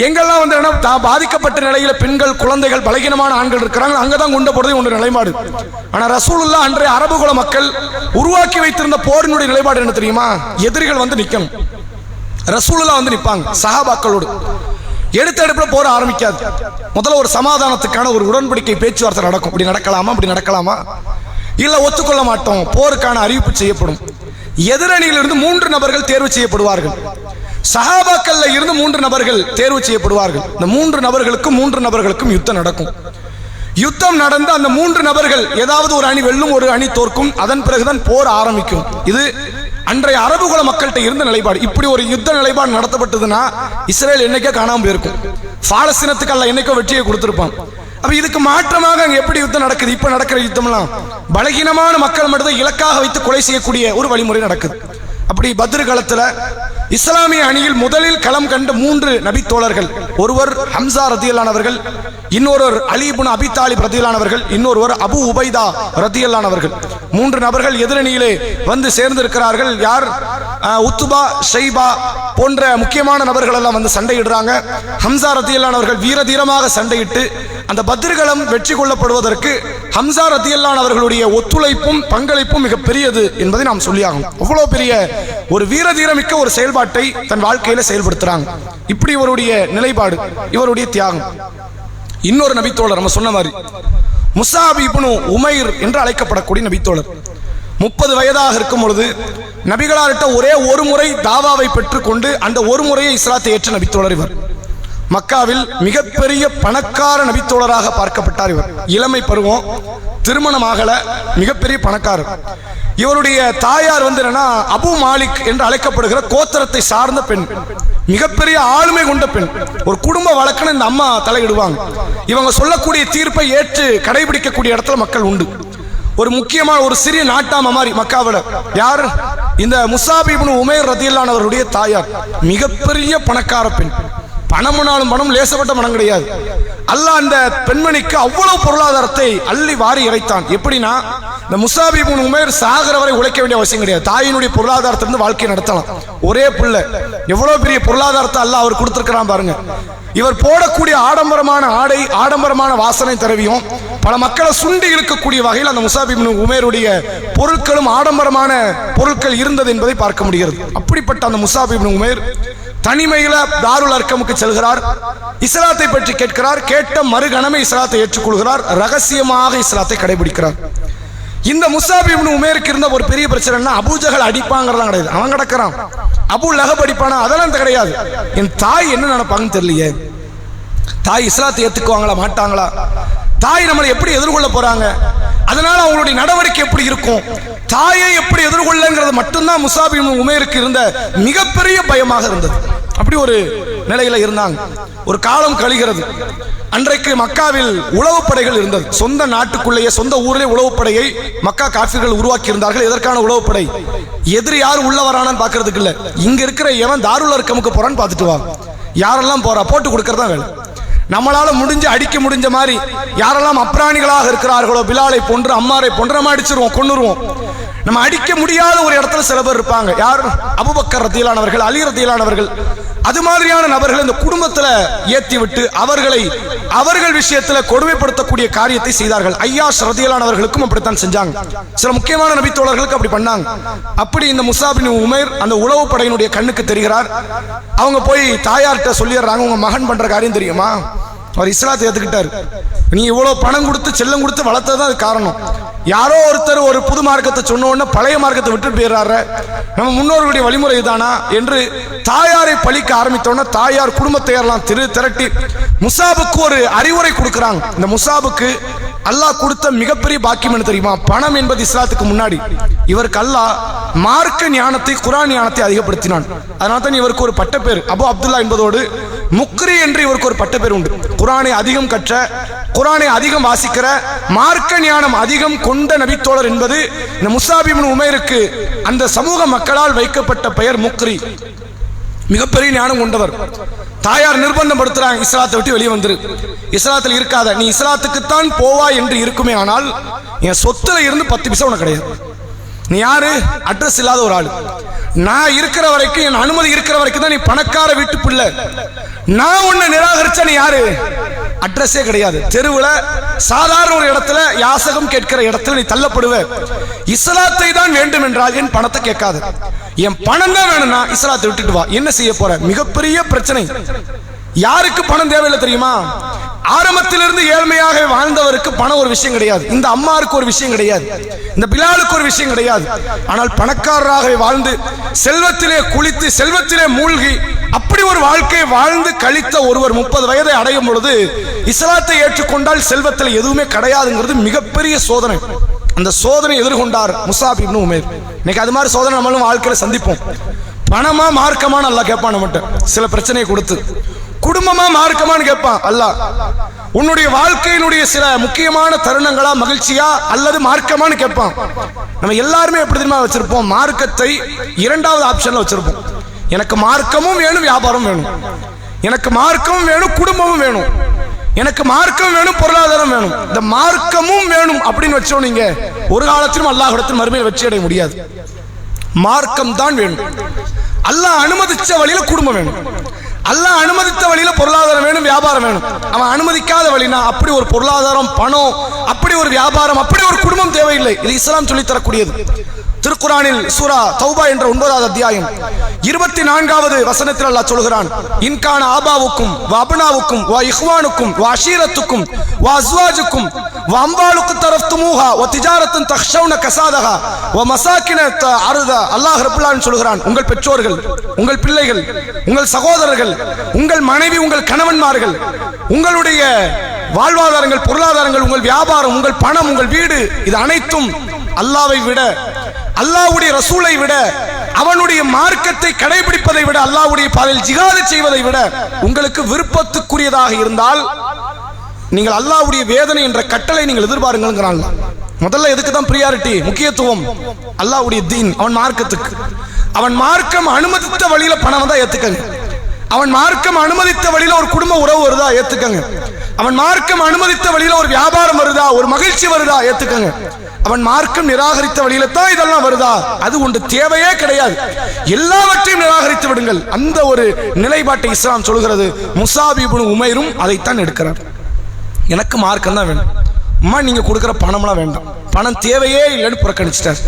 எங்கெல்லாம் வந்து பாதிக்கப்பட்ட நிலையில பெண்கள், குழந்தைகள், பலகீனமான ஆண்கள் இருக்கிறாங்க, அங்கதான் குண்டை போடுறது ஒன்று நிலைப்பாடு. ஆனா ரசூலுல்லாஹ் அன்றைய அரபு குல மக்கள் உருவாக்கி வைத்திருந்த போரினுடைய நிலைப்பாடு என்ன தெரியுமா? எதிரிகள் வந்து நிக்கணும், ரசூலுல்லாஹ் வந்து நிப்பாங்க சஹாபாக்களோடு. எடுத்த எடுப்புல போற ஆரம்பிக்காது. முதல்ல ஒரு சமாதானத்துக்கான ஒரு உடன்படிக்கை பேச்சுவார்த்தை நடக்கும். இப்படி நடக்கலாமா, இப்படி நடக்கலாமா, இல்ல ஒத்துக்கொள்ள மாட்டோம், போருக்கான அறிவிப்பு செய்யப்படும். எதிரணியிலிருந்து 3 நபர்கள் தேர்வு செய்யப்படுவார்கள். சஹாபாக்கள்ல இருந்து 3 நபர்கள் தேர்வு செய்யப்படுவார்கள். இந்த 3 நபர்களுக்கும் யுத்தம் நடக்கும். யுத்தம் நடந்து அந்த 3 நபர்கள் ஏதாவது ஒரு அணி வெல்லும், ஒரு அணி தோற்கும். அதன் பிறகுதான் போர் ஆரம்பிக்கும். இது அன்றைய அரபு குல மக்கள்கிட்ட இருந்த நிலைப்பாடு. இப்படி ஒரு யுத்த நிலைப்பாடு நடத்தப்பட்டதுன்னா இஸ்ரேல் என்னைக்கோ காணாம போயிருக்கும், பாலஸ்தீனத்துக்கு அல்ல என்னைக்கோ வெற்றியை கொடுத்திருப்பான். அப்ப இதுக்கு மாற்றமாக அங்க எப்படி யுத்தம் நடக்குது? இப்ப நடக்கிற யுத்தம்லாம் பலகீனமான மக்கள் மட்டும் இலக்காக வைத்து கொலை செய்யக்கூடிய ஒரு வழிமுறை நடக்குது. அப்படி பத்ர் காலத்துல இஸ்லாமிய அணியில் முதலில் களம் கண்ட 3 நபி தோழர்கள், ஒருவர் ஹம்சா ரதியல்லாஹு அவர்கள், இன்னொருவர் அலி இப்னு அபி தாலிப் ரதியல்லாஹு அவர்கள், இன்னொருவர் அபு உபைதா ரதியல்லாஹு அவர்கள். 3 நபர்கள் எதிரணியிலே வந்து சேர்ந்திருக்கிறார்கள். யார்? உத்துபா, ஷைபா போன்ற முக்கியமான நபர்கள் எல்லாம் வந்து சண்டையிடுறாங்க. ஹம்சா ரதியல்லாஹு அவர்கள் வீர தீரமாக சண்டையிட்டு அந்த பத்ர்களம் வெற்றி கொள்ளப்படுவதற்கு ஹம்சா ரதியல்லாஹு அவர்களுடைய ஒத்துழைப்பும் பங்களிப்பும் மிக பெரியது என்பதை நாம் சொல்லியாகும். அவ்வளவு பெரிய ஒரு வீர தீரமிக்க ஒரு செயல்பாட்டை தன் வாழ்க்கையில செயல்படுத்துறாங்க. இப்படி இவருடைய நிலைப்பாடு, இவருடைய தியாகம். இன்னொரு நபித்தோழர் நம்ம சொன்ன மாதிரி முஸாப் இப்னு உமைர் என்று அழைக்கப்படக்கூடிய நபித்தோழர். 30 வயதாக இருக்கும் பொழுது நபிகளார்கிட்ட ஒரே ஒரு முறை தாவாவை பெற்றுக்கொண்டு அந்த ஒரு முறையை இஸ்லாத்தை ஏற்ற நபித்தோழர் இவர். மக்காவில் மிகப்பெரிய பணக்கார நபித்தோழராக பார்க்கப்பட்டார் இவர். இளமை பருவம், திருமணமாகல, மிகப்பெரிய பணக்காரர். இவருடைய தாயார் என்னன்னா அபு மாலிக் என்று அழைக்கப்படுகிற கோத்திரத்தை சார்ந்த பெண், மிகப்பெரிய ஆளுமை கொண்ட பெண். ஒரு குடும்ப வழக்குன்னு இந்த அம்மா தலையிடுவாங்க. இவங்க சொல்லக்கூடிய தீர்ப்பை ஏற்று கடைபிடிக்கக்கூடிய இடத்துல மக்கள் உண்டு. ஒரு முக்கியமான ஒரு சிறிய நாட்டாம மாதிரி மக்காவில் யார்? இந்த முஸாப் இப்னு உமைர் ரதியல்லாஹு அன்ஹு அவருடைய தாயார். மிகப்பெரிய பணக்கார பெண். பணம்னாலும் பணம் லேசப்பட்ட பணம் கிடையாது. அல்லாஹ் அந்த பெண்மணிக்கு அவ்வளவு பொருளாதாரத்தை அள்ளி வாரி இறைத்தான். எப்படின்னா, இந்த முஸாப் இப்னு உமைர் சாகர வரை உழைக்க வேண்டிய அவசியம் கிடையாது. தாயினுடைய பொருளாதாரத்திலிருந்து வாழ்க்கையை நடத்தலாம். ஒரே பிள்ளை, எவ்வளவு பெரிய பொருளாதாரத்தை அல்லாஹ் அவர் கொடுத்திருக்கிறான் பாருங்க. இவர் போடக்கூடிய ஆடம்பரமான ஆடை, ஆடம்பரமான வாசனை தரவியும் பல மக்களை சுண்டி இழுக்கக்கூடிய வகையில் அந்த முஸாப் இப்னு உமைருடைய பொருட்களும் ஆடம்பரமான பொருட்கள் இருந்தது என்பதை பார்க்க முடிகிறது. அப்படிப்பட்ட அந்த முஸாப் இப்னு உமைர் தனிமையில தாருல் அர்கமுக்கு செல்கிறார். இஸ்லாத்தை பற்றி கேட்கிறார். கேட்ட மறுகணமே இஸ்லாத்தை ஏற்றுக்கொள்கிறார். ரகசியமாக இஸ்லாத்தை கடைபிடிக்கிறார். இந்த முஸாப் இப்னு உமைருக்கு இருந்த ஒரு பெரிய பிரச்சனைனா, அபூஜஹல் அடிப்பாங்கிறதெல்லாம் கிடையாது. அவன் கிடக்கிறான். அபு லஹப் அடிப்பானா, அதெல்லாம் கிடையாது. என் தாய் என்ன நினைப்பாங்கன்னு தெரியலையே. தாய் இஸ்லாத்தை ஏத்துக்குவாங்களா மாட்டாங்களா? தாய் நம்மளை எப்படி எதிர்கொள்ள போறாங்க? அதனால அவங்களுடைய நடவடிக்கை எப்படி இருக்கும்? தாயை எப்படி எதிர்கொள்ளங்கிறது மட்டும்தான் முஸாப் இப்னு உமைருக்கு இருந்த மிகப்பெரிய பயமாக இருந்தது. அப்படி ஒரு நிலையில இருந்தாங்க. ஒரு காலம் கழிகிறது. அன்றைக்கு மக்காவில் உளவுப்படைகள் இருந்தது. சொந்த நாட்டுக்குள்ளேயே, சொந்த ஊரிலே உளவுப்படையை மக்கா காஃபிர்கள் உருவாக்கி இருந்தார்கள். எதற்கான உளவுப்படை? எதிரி யார் உள்ள வரானான்னு பாக்குறதுக்கு இல்ல. இங்க இருக்கிற எவன் தாருல் அர்கமுக்கு போறான்னு பார்த்துட்டு வா. யாரெல்லாம் போறா போட்டு கொடுக்கறதா வேலை. நம்மளால முடிஞ்ச அடிக்க முடிஞ்ச மாதிரி யாரெல்லாம் அப்ராணிகளாக இருக்கிறார்களோ, பிலாலை போன்று, அம்மாரை போன்று நம்ம அடிச்சிருவோம், கொன்னுருவோம். நம்ம அடிக்க முடியாத ஒரு இடத்துல சில பேர் இருப்பாங்க. யார்? அபூபக்கர் ரதியல்லாஹு அன்ஹு, அலி ரதியல்லாஹு அன்ஹு. அது மாதிரியான நபர்கள் இந்த குடும்பத்துல ஏத்தி விட்டு அவர்கள் விஷயத்துல கொடுமைப்படுத்தக்கூடிய காரியத்தை செய்தார்கள். ஐயாஷ் ரதியல்லாஹு அன்ஹு அவர்களுக்கும் அப்படித்தான் செஞ்சாங்க. சில முக்கியமான நபி தோழர்களுக்கு அப்படி பண்ணாங்க. அப்படி இந்த முஸாப் இப்னு உமைர் அந்த உளவு படையினுடைய கண்ணுக்கு தெரிகிறார். அவங்க போய் தாயார்கிட்ட சொல்லிடுறாங்க, உங்க மகன் பண்ற காரியம் தெரியுமா? அவர் இஸ்லாத்தை ஏத்துக்கிட்டாரு. நீ இவ்வளவு பணம் கொடுத்து செல்லம் கொடுத்து வளர்த்ததான் அது காரணம். யாரோ ஒருத்தர் ஒரு புது மார்க்கத்தை சொன்ன உடனே பழைய மார்க்கத்தை விட்டு போயிடுறாரு. நம்ம முன்னோர்களுடைய வழிமுறை தானா என்று தாயாரை பழிக்க ஆரம்பித்தோன்னா, தாயார் குடும்பத்தையெல்லாம் திரட்டி முஸாபுக்கு ஒரு அறிவுரை கொடுக்கிறாங்க. இந்த முஸாபுக்கு அல்லாஹ் கொடுத்த மிகப்பெரிய பாக்கியம் என்ன தெரியுமா? பணம் என்பது இஸ்லாத்துக்கு முன்னாடி இவருக்கு அல்லாஹ் மார்க்க ஞானத்தை, குர்ஆன் ஞானத்தை அதிகப்படுத்தினான். அதனால தான் இவருக்கு ஒரு பட்டப்பேர் அபு அப்துல்லா என்பதோடு முக்ரி என்று இவருக்கு ஒரு பட்டப்பேர் உண்டு. குர்ஆனை அதிகம் கற்ற, குர்ஆனை அதிகம் வாசிக்கிற, மார்க்க ஞானம் அதிகம் கொண்ட நபித்தோழர் என்பது இந்த முஸாப் இப்னு உமைருக்கு அந்த சமூக மக்களால் வைக்கப்பட்ட பெயர் முக்ரி. மிகப்பெரிய ஞானம் கொண்டவர். தாயார் நிர்பந்தம் படுத்துறாங்க, இஸ்லாத்தை விட்டு வெளியே வந்துரு, இஸ்லாத்தில் இருக்காத, நீ இஸ்லாத்துக்குத்தான் போவா என்று இருக்குமே. ஆனால் என் சொத்துல இருந்து 10 பைசா உனக்கு கிடையாது. நீ யாரு? அட்ரஸ் இல்லாத ஒரு ஆளு. நான் இருக்கிற வரைக்கும், என் அனுமதி இருக்கிற வரைக்கும் தான் நீ பணக்கார வீட்டு பிள்ளை. நான் உன்னை நிராகரிச்சா நீ யாரு? அட்ரஸே கிடையாது. தெருவுல சாதாரண ஒரு இடத்துல யாசகம் கேட்கிற இடத்துல நீ தள்ளப்படுவ. இஸ்லாத்தை தான் வேண்டும் என்றால் என் பணத்தை கேட்காது. என் பணம் தான் வேணும்னா இஸ்லாத்தை விட்டுட்டு வா. என்ன செய்ய போற? மிகப்பெரிய பிரச்சனை. யாருக்கு பணம் தேவையில்லை தெரியுமா? ஆரம்பத்திலிருந்து ஏழ்மையாக வாழ்ந்தவருக்கு பணம் ஒரு விஷயம் கிடையாது. இந்த அம்மாருக்கு ஒரு விஷயம் கிடையாது. இந்த பிலாலுக்கு ஒரு விஷயம் கிடையாது. ஆனால் பணக்காரராக வாழ்ந்து செல்வத்திலே குளித்து செல்வத்திலே மூழ்கி அப்படி ஒரு வாழ்க்கையை வாழ்ந்து கழித்த ஒருவர் 30 வயதை அடையும் பொழுது இஸ்லாத்தை ஏற்றுக்கொண்டால் செல்வத்தில் எதுவுமே கிடையாதுங்கிறது மிகப்பெரிய சோதனை. அந்த சோதனை எதிர்கொண்டார் முஸாப் இப்னு உமைர். இன்னைக்கு அது மாதிரி சோதனை நம்மளும் வாழ்க்கையில சந்திப்போம். பணமா மார்க்கமான அல்லாஹ் கேட்பான் நம்மகிட்ட சில பிரச்சனையை கொடுத்து. குடும்பமா மார்க்கமான்னு கேட்பான் அல்லாஹ். உன்னுடைய வாழ்க்கையினுடைய சில முக்கியமான தருணங்களா, மகிழ்ச்சியா அல்லது மார்க்கமான்னு கேட்பான். நம்ம எல்லாருமே எப்படி தெரியுமா வச்சிருப்போம்? மார்க்கத்தை 2வது ஆப்ஷன்ல வச்சிருப்போம். எனக்கு மார்க்கமும் வேணும், வியாபாரம் வேணும். எனக்கு மார்க்கமும் வேணும், குடும்பமும் வேணும். எனக்கு மார்க்கம் வேணும், பொருளாதாரம் வேணும். இந்த மார்க்கமும் வேணும் அப்படின்னு வச்சோம், நீங்க ஒரு காலத்திலும் அல்லாஹ்விடத்தில் மறுமையில் வெற்றி அடைய முடியாது. மார்க்கம் தான் வேணும். அல்லாஹ் அனுமதிச்ச வழியில குடும்பம் வேணும். அல்லாஹ் அனுமதித்த வழியில பொருளாதாரம் வேணும், வியாபாரம் வேணும். அவன் அனுமதிக்காத வழினா அப்படி ஒரு பொருளாதாரம், பணம், அப்படி ஒரு வியாபாரம், அப்படி ஒரு குடும்பம் தேவையில்லை. இது இஸ்லாம் சொல்லி தரக்கூடியது. திருக்குரானில் சூரா தௌபா என்ற 9வது அத்தியாயம் 24வது வசனத்தில் அல்லாஹ் சொல்கிறான், இன்கான ஆபாவுக்கும் வ அப்னாவுக்கும் வ இஹ்வானுக்கும் வ அஷீரத்துக்கும் வ அஸ்வாஜுக்கும் வ அம்வாலுக்கு தரஃப்துமூஹா வ திஜாரத்துன் தக்ஷௌன கஸாதஹா வ மசாக்கின அர்த. அல்லாஹ் ரப்பல் ஆலமீன் சொல்கிறான், உங்கள் பெற்றோர்கள், உங்கள் பிள்ளைகள், உங்கள் சகோதரர்கள், உங்கள் மனைவி, உங்கள் கணவன்மார்கள், உங்களுடைய வாழ்வாதாரங்கள், பொருளாதாரங்கள், உங்கள் வியாபாரம், உங்கள் பணம், உங்கள் வீடு, இது அனைத்தும் அல்லாஹ்வை விட, அல்லாஹ்வுடைய ரசூலை விட, அவனுடைய மார்க்கத்தை கடைபிடிப்பதை விட, அல்லாஹ்வுடைய பாதையில் ஜிஹாத் செய்வதை விட உங்களுக்கு விருப்பத்துக்குரியதாக இருந்தால் நீங்கள் அல்லாஹ்வுடைய வேதனை என்ற கட்டளை நீங்கள் எதிர்பாருங்கள். முதல்ல எதுக்கு தான் பிரியாரிட்டி, முக்கியத்துவம்? அல்லாஹ்வுடைய தீன், அவன் மார்க்கத்துக்கு. அவன் மார்க்கம் அனுமதித்த வழியில பணம் தான் ஏத்துக்கங்க. அவன் மார்க்கம் அனுமதித்த வழியில ஒரு குடும்ப உறவு வருதா, ஏத்துக்கங்க. அவன் மார்க்கம் அனுமதித்த வழியில ஒரு வியாபாரம் வருதா, ஒரு மகிழ்ச்சி வருதா, ஏத்துக்கங்க. அவன் மார்க்கம் நிராகரித்த வழியில தான் இதெல்லாம் வருதா, அது ஒன்று தேவையே கிடையாது, எல்லாவற்றையும் நிராகரித்து விடுங்கள். அந்த ஒரு நிலைப்பாட்டை இஸ்லாம் சொல்கிறது. முஸாப் இப்னு உமைரும் அதைத்தான் எடுக்கிறார். எனக்கு மார்க்கம் தான் வேணும், அம்மா நீங்க கொடுக்கிற பணம்லாம் வேண்டாம், பணம் தேவையே இல்லைன்னு புறக்கணிச்சிட்டார்.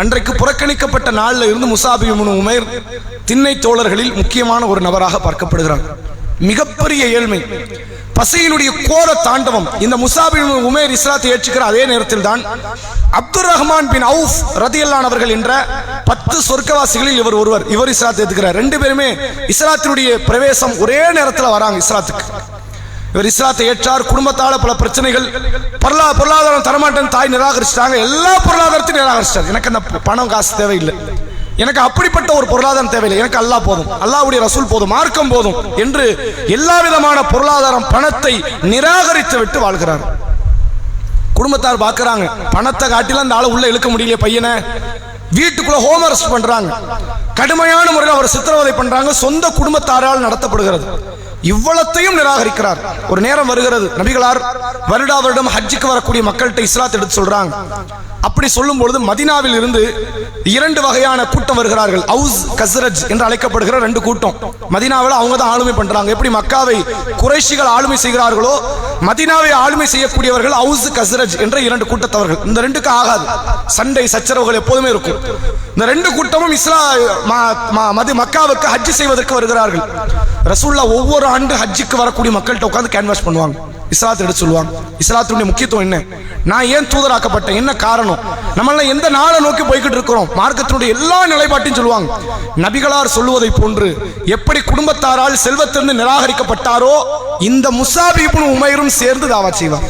அன்றைக்கு புறக்கணிக்கப்பட்ட நாளில் இருந்து முஸாப் இப்னு உமைர் திண்ணை தோழர்களில் முக்கியமான ஒரு நபராக பார்க்கப்படுகிறார். மிகப்பெரிய ஏழ்மை, பசியினுடைய கோர தாண்டவம். இந்த முஸாப் இப்னு உமைர் இஸ்லாத்தை ஏற்றுக்கிற அதே நேரத்தில் தான் அப்துர் ரஹ்மான் பின் அவுஃப் ரதியல்லாஹு அன்ஹு அவர்கள் என்ற 10 சொர்க்கவாசிகளில் இவர் ஒருவர். இவர் இஸ்லாத்தை ஏற்றுக்கிறார். ரெண்டு பேருமே இஸ்லாத்தினுடைய பிரவேசம் ஒரே நேரத்தில் வராங்க இஸ்லாத்துக்கு. இவர் இஸ்லாத்தை ஏற்றார். குடும்பத்தால பல பிரச்சனைகள், பொருளாதாரம் தரமாட்டேன், தாய் நிராகரிச்சிட்டாங்க, எல்லா பொருளாதாரத்தையும் நிராகரிச்சிட்டார். எனக்கு அந்த பணம் காசு தேவையில்லை, எனக்கு அப்படிப்பட்ட ஒரு பொருளாதாரம் தேவையில்லை, எனக்கு அல்லாஹ் போதும், அல்லாஹ்வுடைய ரசூல் போதும், மார்க்கம் போதும் என்று எல்லா விதமான பொருளாதாரம், பணத்தை நிராகரித்து விட்டு வாழ்கிறார். குடும்பத்தார் பார்க்கறாங்க, பணத்தை காட்டில அந்த ஆளை உள்ள இழுக்க முடியல, பையனை வீட்டுக்குள்ள ஹோம் அரெஸ்ட் பண்றாங்க, கடுமையான முறையில் அவர் சித்திரவதை பண்றாங்க, சொந்த குடும்பத்தாரால் நடத்தப்படுகிறது. இவ்வளத்தையும் நிராகரிக்கிறார். ஒரு நேரம் வருகிறது, நபிகளார் வருடா வருடம் ஹஜ்ஜுக்கு வரக்கூடிய மக்கள்கிட்ட இஸ்லாத்தை எடுத்து சொல்றாங்க. அப்படி சொல்லும் பொழுது மதீனாவில் இருந்து 2 வகையான கூட்டம் வருகிறார்கள். அவுஸ் கஸ்ரஜ் என்று அழைக்கப்படுகிற 2 கூட்டம். மதீனாவில் அவங்க தான் ஆளுமை பண்றாங்க. எப்படி மக்காவை குறைஷிகள் ஆளுமை செய்கிறார்களோ, மதீனாவை ஆளுமை செய்யக்கூடியவர்கள் அவுஸ் கஸ்ரஜ் என்ற 2 கூட்டத்தவர்கள். இந்த 2க்கு ஆகாது, சண்டை சச்சரவுகள் எப்போதுமே இருக்கும். இந்த 2 கூட்டமும் மக்காவுக்கு ஹஜ் செய்வதற்கு வருகிறார்கள். ரசூலுல்லாஹ் ஒவ்வொரு ஆண்டு ஹஜ்ஜுக்கு வரக்கூடிய மக்கள்கிட்ட உட்கார்ந்து கேன்வாஸ் பண்ணுவாங்க, இஸ்லாத்தை எடுத்து சொல்லுவாங்க. இஸ்லாத்துடைய முக்கியத்துவம் என்ன, நான் ஏன் தூதராக்கப்பட்டேன், என்ன காரணம், நம்ம எந்த நாளை நோக்கி போய்கிட்டு இருக்கிறோம், மார்க்கத்தினுடைய எல்லா நிலைப்பாட்டையும் சொல்லுவாங்க. நபிகளார் சொல்லுவதை போன்று எப்படி குடும்பத்தாரால் செல்வத்திலிருந்து நிராகரிக்கப்பட்டாரோ, இந்த முஸாப் இப்னு உமைரும் சேர்ந்து தாவா செய்வார்,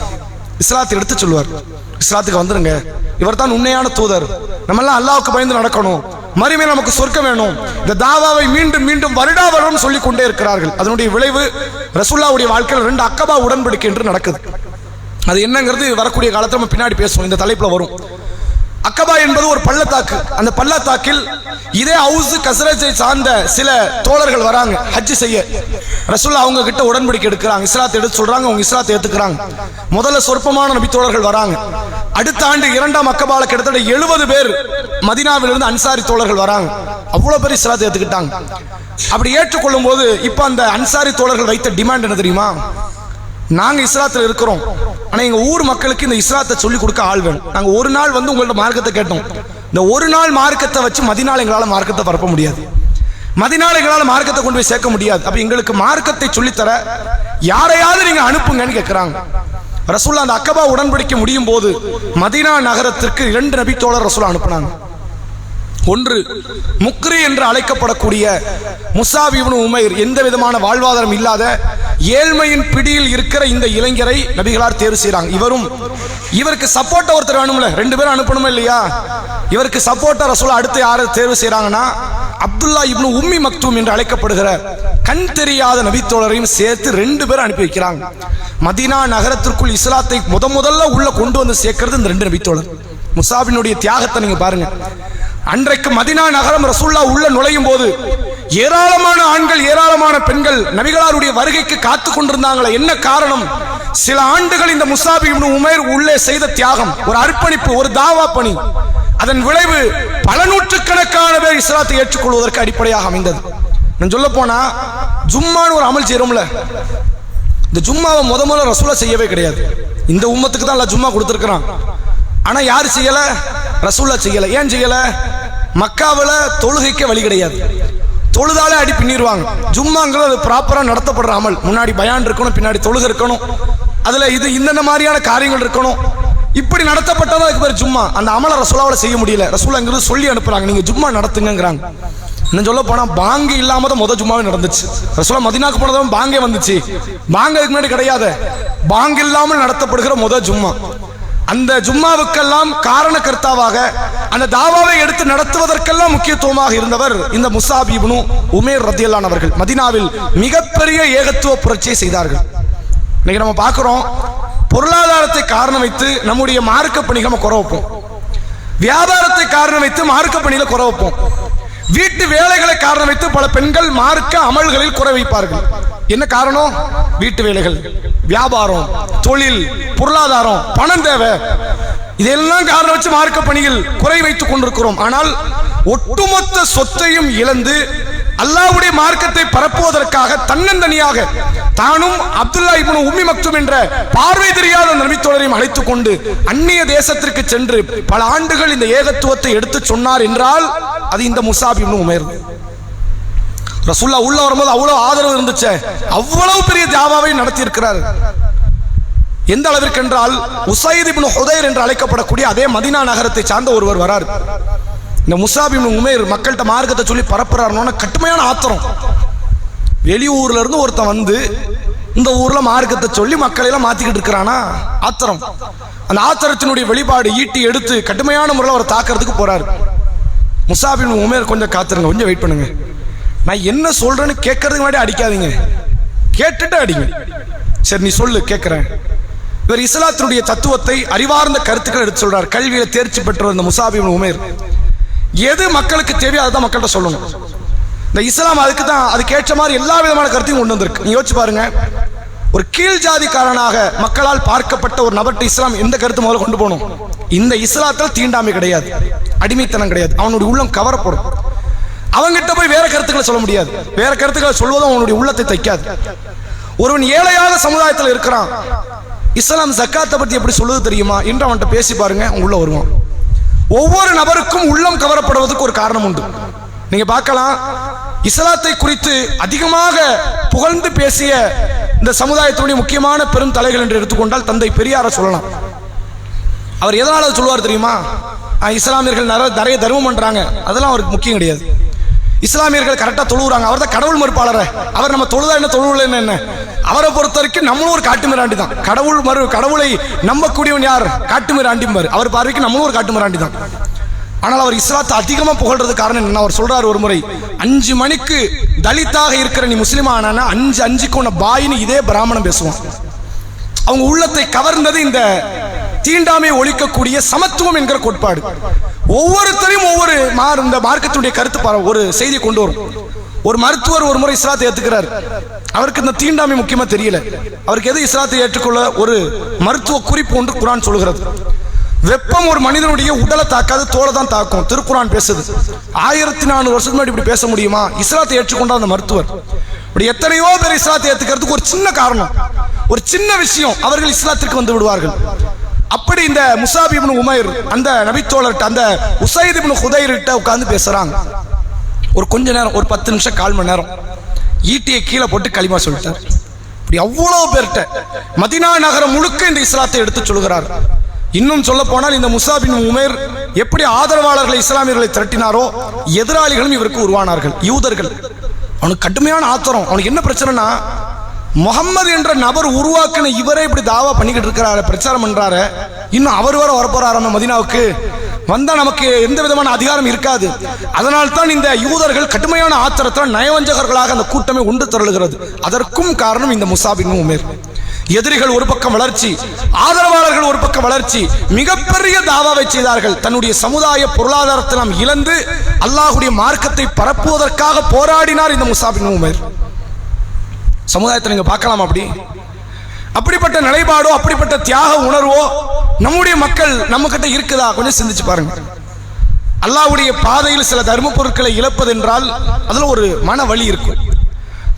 இஸ்லாத்தை எடுத்து சொல்லுவார். இஸ்லாத்துக்கு வந்துருங்க, இவர் தான் உண்மையான தூதர், நம்ம எல்லாம் அல்லாஹ்வுக்கு பயந்து நடக்கணும், மறுமையில் நமக்கு சொர்க்கம் வேணும். இந்த தாவாவை மீண்டும் மீண்டும் வருடா வருடம் சொல்லிக் கொண்டே இருக்கிறார்கள். அதனுடைய விளைவு ரசூலுல்லாஹ்வுடைய வாழ்க்கையில் 2 அக்கபா உடன்படிக்கை என்று நடக்குது. அது என்னங்கிறது வரக்கூடிய காலத்தில் நம்ம பின்னாடி பேசுவோம், இந்த தலைப்புல வரும். அக்கபா என்பது ஒரு பள்ளத்தாக்கு. அந்த பள்ளத்தாக்கில் இதே அவுஸ் கஸ்ரஜை சார்ந்த சில தோழர்கள் வராங்க ஹஜ் செய்ய. ரசூலுல்லாஹ் அவங்க கிட்ட உடன்படிக்கை எடுக்கிறாங்க, இஸ்லாத்தை எடுத்து சொல்றாங்க, அவங்க இஸ்லாத்தை ஏத்துக்கிறாங்க. முதல்ல சொற்பமான நபி தோழர்கள் வராங்க. அடுத்த ஆண்டு 2ஆம் அக்கபால கிட்டத்தட்ட 70 பேர் மதீனாவிலிருந்து அன்சாரி தோழர்கள் வராங்க. அவ்வளவு பேர் இஸ்லாத்தை ஏத்துக்கிட்டாங்க. அப்படி ஏற்றுக்கொள்ளும் போது இப்ப அந்த அன்சாரி தோழர்கள் வைத்த டிமாண்ட் என்ன தெரியுமா, நாங்க இஸ்லாத்தில் இருக்கிறோம், ஆனா எங்க ஊர் மக்களுக்கு இந்த இஸ்லாத்தை சொல்லி கொடுக்க ஆள் வேணும். நாங்க ஒரு நாள் வந்து உங்கள்ட்ட மார்க்கத்தை கேட்டோம், இந்த ஒரு நாள் மார்க்கத்தை வச்சு மதீனால எங்களால மார்க்கத்தை பரப்ப முடியாது, மதீனால எங்களால மார்க்கத்தை கொண்டு போய் சேர்க்க முடியாது. அப்ப எங்களுக்கு மார்க்கத்தை சொல்லித்தர யாரையாவது நீங்க அனுப்புங்கன்னு கேட்கிறாங்க. ரசூலுல்லாஹ் அந்த அக்கபா உடன்படிக்கை முடியும் போது மதீனா நகரத்திற்கு 2 நபி தோழர் ரசூலுல்லாஹ் அனுப்புனாங்க. ஒன்று முக்ரி என்று அழைக்கப்படக்கூடிய முஸாப் இப்னு உமைர், எந்த விதமான வாழ்வாதாரம் இல்லாத ஏழ்மையின் பிடியில் இருக்கிற இந்த இளைஞரை நபிகளார் தேர்வு செய்றாங்க. இவருக்கு சப்போர்ட்டா ஒருத்தர் வேணும்ல, 2 பேரும் அனுப்பணுமா இல்லையா? இவருக்கு சப்போர்ட்டா ரசூலுல்லாஹ் அடுத்து யாரை தேர்வு செய்றாங்கன்னா, அப்துல்லா இப்னு உம்மி மக்தூம் என்று அழைக்கப்படுகிற கண் தெரியாத நபித்தோழரையும் சேர்த்து 2 பேரும் அனுப்பி வைக்கிறாங்க. மதீனா நகரத்திற்குள் இஸ்லாத்தை முதல்ல உள்ள கொண்டு வந்து சேர்க்கிறது இந்த 2 நபித்தோழர். முஸாபினுடைய தியாகத்தை நீங்க பாருங்க. அன்றைக்கு மதீனா நகரம் ரசூலுல்லாஹ் உள்ள நுழையும் போது ஏராளமான ஆண்கள், ஏராளமான பெண்கள் நபிகளாருடைய வருகைக்கு காத்து கொண்டிருந்தாங்களே. என்ன காரணம்? சில ஆண்டுகள் இந்த முஸாப் இப்னு உமைர் உள்ளே செய்த தியாகம், ஒரு அர்ப்பணிப்பு, ஒரு தாவா பணி, அதன் விளைவு பல நூற்றுக்கணக்கான பேர் இஸ்லாத்தை ஏற்றுக்கொள்வதற்கு அடிப்படையாக அமைந்தது. நான் சொல்ல போனா, ஜும்மான்னு ஒரு அமல் செய்யறோம்ல, இந்த ஜும்மாவை முதல்ல ரசூலுல்லாஹ் செய்யவே கிடையாது. இந்த உம்மத்துக்கு தான் அல்லாஹ் ஜும்மா கொடுத்திருக்கிறான். ஆனா யாரு செய்யல? ரசூல்லா செய்யல. ஏன் செய்யல? மக்காவில் தொழுகைக்கு வழி கிடையாது, தொழுதாலே அடி பின்னிடுவாங்க. ஜும்மாங்கிறது அது ப்ராப்பரா நடத்தப்படுற அமல். முன்னாடி பயான் இருக்கணும், பின்னாடி தொழுகை இருக்கணும், அதுல இது இந்த மாதிரியான காரியங்கள் இருக்கணும். இப்படி நடத்தப்பட்டதா அதுக்கு பேர் ஜும்மா. அந்த அமலை ரசூலாவால செய்ய முடியல. ரசூலா அங்கிருந்து சொல்லி அனுப்புறாங்க, நீங்க ஜும்மா நடத்துங்கிறாங்க. இன்னும் சொல்ல போனா பாங்கு இல்லாம தான் முதல் ஜும்மாவே நடந்துச்சு. ரசூலா மதீனாக்கு போனதும் பாங்கே வந்துச்சு. பாங்கு அதுக்கு முன்னாடி கிடையாது. பாங்கு இல்லாமல் நடத்தப்படுகிற முதல் ஜும்மா. அந்த ஜும்மாவுக்கெல்லாம் காரணகர்த்தாவாக அந்த தாவாவை எடுத்து நடத்துவதற்கெல்லாம் முக்கியத்துவமாக இருந்தவர் இந்த முஸாப் இப்னு உமைர் ரலியல்லாஹு அவர்கள். மதீனாவில் மிகப்பெரிய ஏகத்துவ புரட்சியை செய்தார்கள். இன்னைக்கு நம்ம பார்க்கிறோம், பொருளாதாரத்தை காரணம் வைத்து நம்முடைய மார்க்க பணிகளை நம்ம குறை வைப்போம், வியாபாரத்தை காரணம் வைத்து மார்க்க பணிகளை குறை வைப்போம், வீட்டு வேலைகளை காரணம் வைத்து பல பெண்கள் மார்க்க அமல்களில் குறை வைப்பார்கள். என்ன காரணம்? வீட்டு வேலைகள், வியாபாரம், தொழில், பொருளாதாரம், பணம் தேவை, இதெல்லாம் காரணம் வச்சு மார்க்க பணியில் குறை வைத்துக் கொண்டிருக்கிறோம். ஆனால் ஒட்டுமொத்த சொத்தையும் இழந்து அல்லாஹ்வுடைய மார்க்கத்தை பரப்புவதற்காக தன்னந்தனியாக தானும் அப்துல்லா இப்னு உம்மி மக்தும் என்ற பார்வை தெரியாத நபித்தோழரையும் அழைத்துக் கொண்டு அந்நிய தேசத்திற்கு சென்று பல ஆண்டுகள் இந்த ஏகத்துவத்தை எடுத்து சொன்னார் என்றால் அது இந்த முஸாப் இப்னு உமைர். ரசூலுல்லாஹ் உள்ள வரும்போது அவ்வளவு ஆதரவு இருந்துச்சு, அவ்வளவு பெரிய தாவாவை நடத்தி இருக்கிறார். எந்த அளவிற்கு என்றால் உசைத் இப்னு ஹுதைர் என்று அழைக்கப்படக்கூடிய அதே மதீனா நகரத்தை சார்ந்த ஒருவர் வரார். இந்த முஸாப் இப்னு உமைர் மக்கள்கிட்ட மார்க்கத்தை சொல்லி பரப்புறாருன்னு கடுமையான ஆத்திரம். வெளியூர்ல இருந்து ஒருத்தன் வந்து இந்த ஊர்ல மார்க்கத்தை சொல்லி மக்களை எல்லாம் மாத்திக்கிட்டு இருக்கிறானா, ஆத்திரம். அந்த ஆத்திரத்தினுடைய வெளிப்பாடு ஈட்டி எடுத்து கடுமையான முறையில் அவர் தாக்குறதுக்கு போறாரு. முஸாப் இப்னு உமைர் கொஞ்சம் காத்துருங்க, கொஞ்சம் வெயிட் பண்ணுங்க, நான் என்ன சொல்றேன்னு கேட்கறதுக்கு முன்னாடி அடிக்காதீங்க, கேட்டுட்டு அடிங்க. சரி நீ சொல்லு, கேட்கிறேன். இவர் இஸ்லாத்தினுடைய தத்துவத்தை அறிவார்ந்த கருத்துக்கள் எடுத்து சொல்றார். கல்வியில தேர்ச்சி பெற்ற இந்த முஸாப் இப்னு உமைர் எது மக்களுக்கு தேவையோ அதை தான் மக்கள்கிட்ட சொல்லணும். இந்த இஸ்லாம் அதுக்கு தான், அதுக்கு ஏற்ற மாதிரி எல்லா விதமான கருத்தையும் கொண்டு வந்திருக்கு. நீங்க யோசிச்சு பாருங்க, ஒரு கீழ் ஜாதிக்காரனாக மக்களால் பார்க்கப்பட்ட ஒரு நபர்கிட்ட இஸ்லாம் எந்த கருத்து முதல்ல கொண்டு போகணும்? இந்த இஸ்லாத்தில் தீண்டாமை கிடையாது, அடிமைத்தனம் கிடையாது, அவனுடைய உள்ளம் கவரப்படும். அவங்கிட்ட போய் வேற கருத்துக்களை சொல்ல முடியாது, வேற கருத்துக்களை சொல்வதும் அவனுடைய உள்ளத்தை தைக்காது. ஒருவன் ஏழையாக சமுதாயத்தில் இருக்கிறான், இஸ்லாம் ஜக்காத்தை பத்தி எப்படி சொல்லுது தெரியுமா என்று அவன்கிட்ட பேசி பாருங்க, உள்ள வருவான். ஒவ்வொரு நபருக்கும் உள்ளம் கவரப்படுவதற்கு ஒரு காரணம் உண்டு. நீங்க பார்க்கலாம், இஸ்லாத்தை குறித்து அதிகமாக புகழ்ந்து பேசிய இந்த சமுதாயத்தினுடைய முக்கியமான பெரும் தலைகள் என்று எடுத்துக்கொண்டால் தந்தை பெரியாரை சொல்லலாம். அவர் எதனால சொல்லுவார் தெரியுமா? இஸ்லாமியர்கள் நிறைய தர்மம் பண்றாங்க, அதெல்லாம் அவருக்கு முக்கியம் கிடையாது. இஸ்லாமியர்கள் கரெக்டா தொழுகிறாங்க, அவர் தான் கடவுள் மறுப்பாளர். அவர் நம்ம தொழுதா என்ன தொழுவுல என்ன, அவரை பொறுத்த வரைக்கும் நம்மளும் ஒரு காட்டுமிராண்டி தான். கடவுளை நம்பக்கூடியவன் யார்? காட்டுமிராண்டிம்பார். அவர் பார்வைக்கு நம்மளும் ஒரு காட்டுமிராண்டி தான். ஆனால் அவர் இஸ்லாத்தை அதிகமா புகழ்றது காரணம் என்ன? அவர் சொல்றாரு ஒரு முறை, 5 மணிக்கு தலித்தாக இருக்கிற நீ முஸ்லிம் ஆனா 5:05 உன்னை பாயின்னு இதே பிராமணம் பேசுவான். அவங்க உள்ளத்தை கவர்ந்தது இந்த தீண்டாமை ஒழிக்கக்கூடிய சமத்துவம் என்கிற கோட்பாடு. ஒவ்வொருத்தரையும் ஒவ்வொரு இந்த மார்க்கத்துடைய கருத்து ஒரு செய்தி கொண்டு வரும். ஒரு மருத்துவர் ஒரு முறை இஸ்லாத்தை ஏத்துக்கிறார். அவருக்கு இந்த தீண்டாமை முக்கியமா தெரியல. அவருக்கு எது இஸ்லாத்தை ஏற்றுக்கொள்ள ஒரு மருத்துவ குறிப்பு ஒன்று குர்ஆன் சொல்கிறது. வெப்பம் ஒரு மனிதனுடைய உடலை தாக்காது, தோலை தான் தாக்கும். திருக்குர்ஆன் பேசுது. 1400 வருஷத்துக்கு முன்னாடி இப்படி பேச முடியுமா? இஸ்லாத்தை ஏற்றுக்கொண்ட அந்த மருத்துவர். இப்படி எத்தனையோ பேர் இஸ்லாத்தை ஏத்துக்கிறதுக்கு ஒரு சின்ன காரணம், ஒரு சின்ன விஷயம், அவர்கள் இஸ்லாத்திற்கு வந்து விடுவார்கள். அப்படி இந்த முஸாப் இப்னு உமைர் அந்த நபித்தோழர்கிட்ட, அந்த உசைத் இப்னு ஹுதைர்கிட்ட உட்கார்ந்து பேசுறாங்க. ஒரு கொஞ்ச நேரம், ஒரு 10 நிமிஷம், 1/4 மணி நேரம் ஈட்டியை கீழே போட்டு களிமா சொல்லிட்டார். இப்படி அவ்வளவு பேர்கிட்ட மதீனா நகரம் முழுக்க இந்த இஸ்லாத்தை எடுத்து சொல்கிறார். இன்னும் சொல்ல போனால் இந்த முஸாப் இப்னு உமைர் எப்படி ஆதரவாளர்களை இஸ்லாமியர்களை திரட்டினாரோ, எதிராளிகளும் இவருக்கு உருவானார்கள். யூதர்கள். அவனுக்கு கடுமையான ஆத்திரம். அவனுக்கு என்ன பிரச்சனைனா, முகம்மது என்ற நபர் உருவாக்கின இவரே இப்படி தாவா பண்ணிக்கிட்டு இருக்கிறாரு, பிரச்சாரம் பண்றாரு, இன்னும் அவர் வர வரப்போறாரு நம்ம மதீனாவுக்கு வந்தா நமக்கு எந்த விதமான அதிகாரம் இருக்காது. அதனால் தான் இந்த யூதர்கள் கடுமையான ஆத்திரத்தில் நயவஞ்சகர்களாக அந்த கூட்டமே ஒன்று திரளுகிறது. அதற்கும் காரணம் இந்த முஸாப் இப்னு உமைர். எதிரிகள் ஒரு பக்கம் வளர்ச்சி, ஆதரவாளர்கள் ஒரு பக்கம் வளர்ச்சி, மிகப்பெரிய தாவாவை செய்தார்கள். தன்னுடைய சமுதாய பொருளாதாரத்தை நாம் இழந்து அல்லாஹ்வுடைய மார்க்கத்தை பரப்புவதற்காக போராடினார் இந்த முஸாப் இப்னு உமைர். சமுதாயத்தை நீங்க பார்க்கலாம். அப்படிப்பட்ட நிலைப்பாடோ, அப்படிப்பட்ட தியாக உணர்வோ நம்முடைய மக்கள் நம்ம கிட்ட இருக்குதா? கொஞ்சம் சிந்திச்சு பாருங்க. அல்லாஹ்வுடைய பாதையில் சில தர்ம பொருட்களை இழப்பது என்றால் அதுல ஒரு மன வலி இருக்கும்.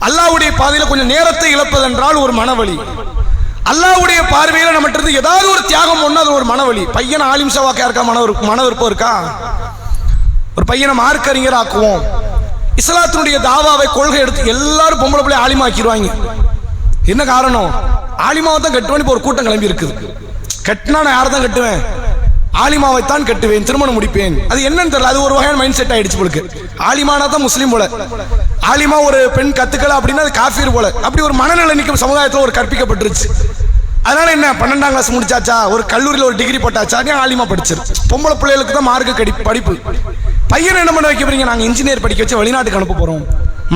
அல்லாஹ்வுடைய பாதையில் கொஞ்சம் நேரத்தை இழப்பது என்றால் ஒரு மனவலி. அல்லாஹ்வுடைய பார்வையில் நம்மகிட்ட இருந்து ஏதாவது ஒரு தியாகம் ஒண்ணு பார்த்தோம்னா அது ஒரு மனவழி. பையனை ஆலிம் ஷாவாக்கா இருக்கா மன விருப்பம் இருக்கா? ஒரு பையனை மார்க்கறிஞர் ஆக்குவோம், இஸ்லாத்தினுடைய தாவாவை கொள்கை எடுத்து எல்லாரும் பொம்பளை பிள்ளை ஆலிமாக்கிடுவாங்க. என்ன காரணம்? ஆலிமாவை தான் கட்டுவேன். இப்போ ஒரு கூட்டம் கிளம்பி இருக்குது. கட்டினா நான் யாரை தான் கட்டுவேன்? ஆலிமாவைத்தான் கட்டுவேன், திருமணம் முடிப்பேன். அது என்னன்னு தெரியல, அது ஒரு வகையான மைண்ட் செட் ஆயிடுச்சு போலுக்கு. ஆலிமானா தான் முஸ்லீம் போல, ஆலிமா ஒரு பெண் கத்துக்கல அப்படின்னா அது காஃபீர் போல. அப்படி ஒரு மனநிலை நிற்கும் சமுதாயத்தில் ஒரு கற்பிக்கப்பட்டுருச்சு. அதனால என்ன, 12ஆம் கிளாஸ் முடிச்சாச்சா, ஒரு கல்லூரியில் ஒரு டிகிரி போட்டாச்சா, ஆலிமா படிச்சிரு. பொம்பளை பிள்ளைகளுக்கு தான் மார்க்க படிப்பு. பையனை என்ன பண்ண வைக்க போறீங்க? நாங்கள் இன்ஜினியர் படிக்க வச்சு வெளிநாட்டுக்கு அனுப்ப போறோம்.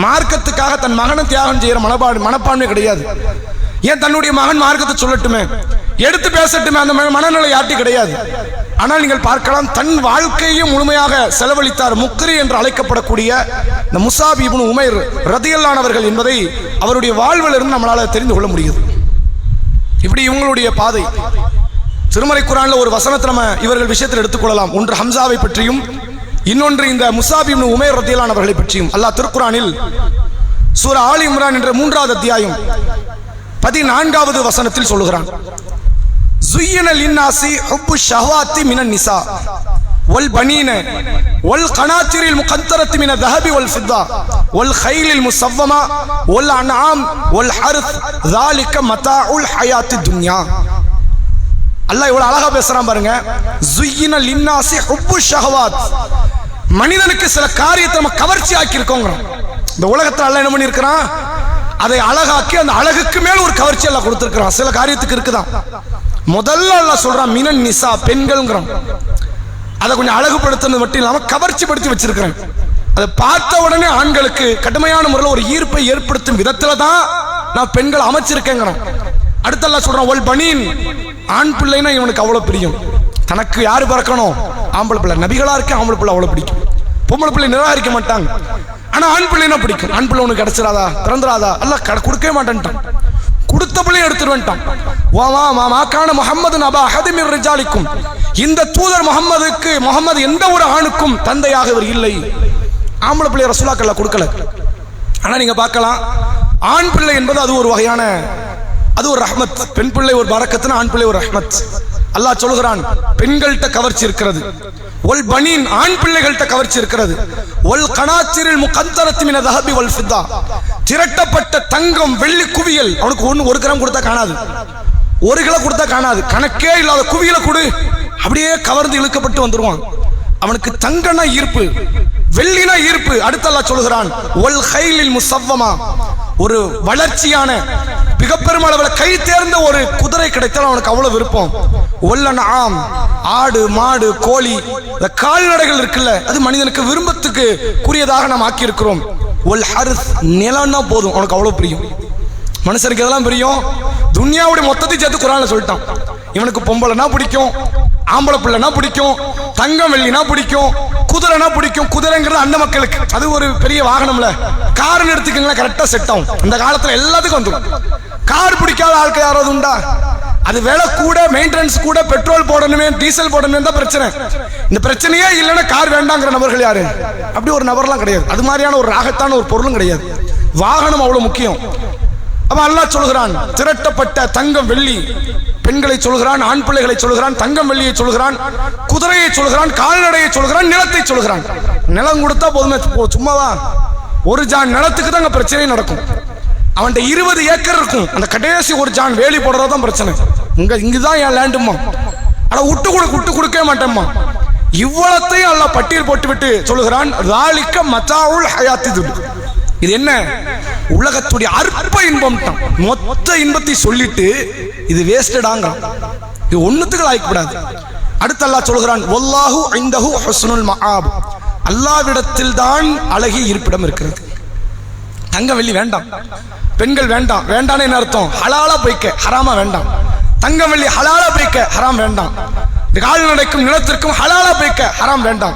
மார்க்கத்துக்காக தன் மகனை தியாகம் செய்யற மனப்பான்மை கிடையாது. ஏன் தன்னுடைய மகன் மார்க்கத்தை சொல்லட்டுமே, எடுத்து பேசட்டுமே, அந்த மனநிலை யார்ட்டி கிடையாது. ஆனால் நீங்கள் பார்க்கலாம், தன் வாழ்க்கையை முழுமையாக செலவழித்தார். முக்ரி என்று அழைக்கப்படக்கூடிய இந்த முஸாப் இப்னு உமைர் ரதியல்லாஹு அவர்கள் என்பதை அவருடைய வாழ்விலிருந்து நம்மளால தெரிந்து கொள்ள முடியுது. இப்படி இவங்களுடைய பாதை திருமறை குர்ஆன்ல ஒரு வசனத்தை நம்ம இவர்கள் விஷயத்தில் எடுத்துக்கொள்ளலாம். ஒன்று ஹம்சாவை பற்றியும், இன்னொன்று இந்த முஸாப் இப்னு உமைர் ரதியல்லாஹு அவர்களை பற்றியும். அல்லாஹ் திருக்குர்ஆனில் சூரா ஆலி இம்ரான் என்ற 3வது அத்தியாயம் 14வது வசனத்தில் சொல்லுகிறான், زُيِّنَ لِلنَّاسِ حُبُّ الشَّهَوَاتِ مِنَ النِّسَاءِ وَالْبَنِينَ وَالْقَنَاطِيرِ الْمُقَنطَرَةِ مِنَ الذَّهَبِ وَالْفِضَّةِ وَالْخَيْلِ الْمُسَوَّمَةِ وَالْأَنْعَامِ وَالْحَرْثِ ذَلِكَ مَتَاعُ الْحَيَاةِ الدُّنْيَا. அல்லாஹ் இவ்வளவு அழகா பேசுறான் பாருங்க. زُيِّنَ لِلنَّاسِ حُبُّ الشَّهَوَاتِ, மனிதனுக்கு சில காரியத்தை நம்ம கவர்ச்சி ஆக்கி இருக்கோம். இந்த உலகத்துல அல்லாஹ் என்ன பண்ணி இருக்கிறான், அதை அழகாக்கி அந்த அழகுக்கு மேல ஒரு கவர்ச்சி எல்லாம் கொடுத்திருக்கிறான். சில காரியத்துக்கு இருக்குதான். முதல்ல அல்லாஹ் சொல்றான் மினன் நிசா, பெண்கள்ங்கிறான். அதை கொஞ்சம் அழகுபடுத்துறது மட்டும் இல்லாம கவர்ச்சி படுத்தி வச்சிருக்கிறேன். அதை பார்த்த உடனே ஆண்களுக்கு கடுமையான முறையில் ஒரு ஈர்ப்பை ஏற்படுத்தும் விதத்துல தான் நான் பெண்கள் அமைச்சிருக்கேங்கிறான். அடுத்த அல்லாஹ் சொல்றான் ஒல் பனீன், ஆண் பிள்ளைன்னா இவனுக்கு அவ்வளவு பிரியம். தனக்கு யாரு பிறக்கணும்? ஆம்பளை பிள்ளை. நபிகளா இருக்க ஆம்பளை பிள்ளை அவ்வளவு பிடிக்கும். பொம்பளை பிள்ளை நிராகரிக்க மாட்டாங்க. ஆனா ஆண் பிள்ளைனா பிடிக்கும். ஆண் பிள்ளை உனக்கு கிடைச்சிடாதா, பிறந்துடாதா? அல்ல கொடுக்கவே மாட்டேன்ட்டான். கொடுத்த பிள்ளைய எடுத்துருவேன்ட்டான். முஹம்மது நபா ஹதிமிர் ரிஜாலிக்கும், இந்த தூதர் முகமது எந்த ஒரு ஆணுக்கும் தந்தையாக இவர் இல்லை. ஆம்பளை பிள்ளை ரசூலுல்லாஹ் கொடுக்கல. ஆனா நீங்க பார்க்கலாம், ஆண் பிள்ளை என்பது அது ஒரு வகையான, அது ஒரு ரஹ்மத். பெண் பிள்ளை ஒரு பரக்கத்துனா ஆண் பிள்ளை ஒரு ரஹ்மத். அல்லாஹ் சொல்கிறான் பெண்கள்கிட்ட கவர்ச்சி இருக்கிறது. ஒல் பனீன், ஆண் பிள்ளைகள்கிட்ட கவர்ச்சி இருக்கிறது. ஒல் கனாத்திரில் முகந்தரத்தி மின தஹபி வல் ஃபித்தா, திரட்டப்பட்ட தங்கம் வெள்ளி குவியல். அவனுக்கு 1 கிராம் கொடுத்தா காணாது, 1 கிலோ கொடுத்தா காணாது, கணக்கே இல்லாத குவியலை கொடு, அப்படியே கவர்ந்து இழுக்கப்பட்டு வந்துருவான். அவனுக்கு தங்கனா ஈர்ப்பு, வெள்ளினா ஈர்ப்பு. அடுத்த அல்லாஹ் சொல்கிறான் ஒல் ஹைலில் முஸவ்வமா, ஒரு வளர்ச்சியான மிக பெருமளவில் கை தேர்ந்த ஒரு குதிரை கிடைத்தால் அவனுக்கு அவ்வளவு விருப்பம். ஒல்லன் ஆம், ஆடு மாடு கோழி, இந்த கால்நடைகள் இருக்குல்ல, அது மனிதனுக்கு விரும்பத்துக்கு கூறியதாக நாம் ஆக்கி இருக்கிறோம். ஒல் ஹர்ஸ், நிலம்னா போதும் அவனுக்கு அவ்வளவு பிரியம். மனுஷனுக்கு எதெல்லாம் பிரியம்? துன்யாவுடைய மொத்தத்தை சேர்த்து குர்ஆன்ல சொல்லிட்டான். இவனுக்கு பொம்பளைனா பிடிக்கும், ஆம்பளை பிள்ளைனா பிடிக்கும், தங்கம் வெள்ளினா பிடிக்கும், குதிரைனா பிடிக்கும். குதிரைங்கிறது அந்த மக்களுக்கு அது ஒரு பெரிய வாகனம்ல. கார்னு எடுத்துக்கீங்களா, கரெக்டா செட் ஆகும். அந்த காலத்துல எல்லாத்துக்கும் வந்துடும். கார் பிடிக்காத ஆட்கள் யாராவது உண்டா? அது விலை கூட, மெயின்டெனன்ஸ் கூட, பெட்ரோல் போடணுமே, டீசல் போடணுமே தான் பிரச்சனை. இந்த பிரச்சனையே இல்லைன்னா கார் வேண்டாங்கிற நபர்கள் யாரு? அப்படி ஒரு நபர்லாம் கிடையாது. அது மாதிரியான ஒரு ராகத்தான ஒரு பொருளும் கிடையாது. வாகனம் அவ்வளவு முக்கியம். அவன் அல்லாஹ் சொல்கிறான் திரட்டப்பட்ட தங்கம் வெள்ளி, பெண்களை சொல்கிறான், ஆண் பிள்ளைகளை சொல்கிறான், தங்கம் வெள்ளியை சொல்கிறான், குதிரையை சொல்கிறான், கால்நடையை சொல்கிறான், நிலத்தை சொல்கிறான். நிலம் கொடுத்தா போதுமே, சும்மாவா? ஒரு ஜான் நிலத்துக்கு தான் அங்க பிரச்சனை நடக்கும். அவன்கிட்ட 20 ஏக்கர் இருக்கும், அந்த கடைசி ஒரு ஜான் வேலி போடுறதான் பிரச்சனை. இங்குதான் என் லேண்டுமா, ஆனா விட்டு கொடுக்கவே மாட்டேம்மா. இவ்வளத்தையும் அல்லாஹ் பட்டியல் போட்டு விட்டு சொல்லுகிறான் ராலிக்க மத்தாவுல் ஹயாத்தி துன்யா. இது என்ன? உலகத்துடைய அற்ப இன்பம். மொத்த இன்பத்தை சொல்லிட்டு இது வேஸ்டடாங்க, இது ஒண்ணுத்துக்கு ஆயிக்கூடாது. அடுத்து அல்லாஹ் சொல்கிறான் வல்லாஹு இன்தஹு ஹுஸ்னுல் மஆப், அல்லாஹ்விடத்தில் தான் அழகிய இருப்பிடம் இருக்கிறது. தங்கம் வெள்ளி வேண்டாம், பெண்கள் வேண்டாம். வேண்டான்னு என்ன அர்த்தம்? ஹலாலா போய்க்க, ஹராமா வேண்டாம். தங்கம் வெள்ளி ஹலாலா போய்க்க, ஹராம் வேண்டாம். கால்நடைக்கும் நிலத்திற்கும் ஹலாலா போய்க்க, ஹராம் வேண்டாம்.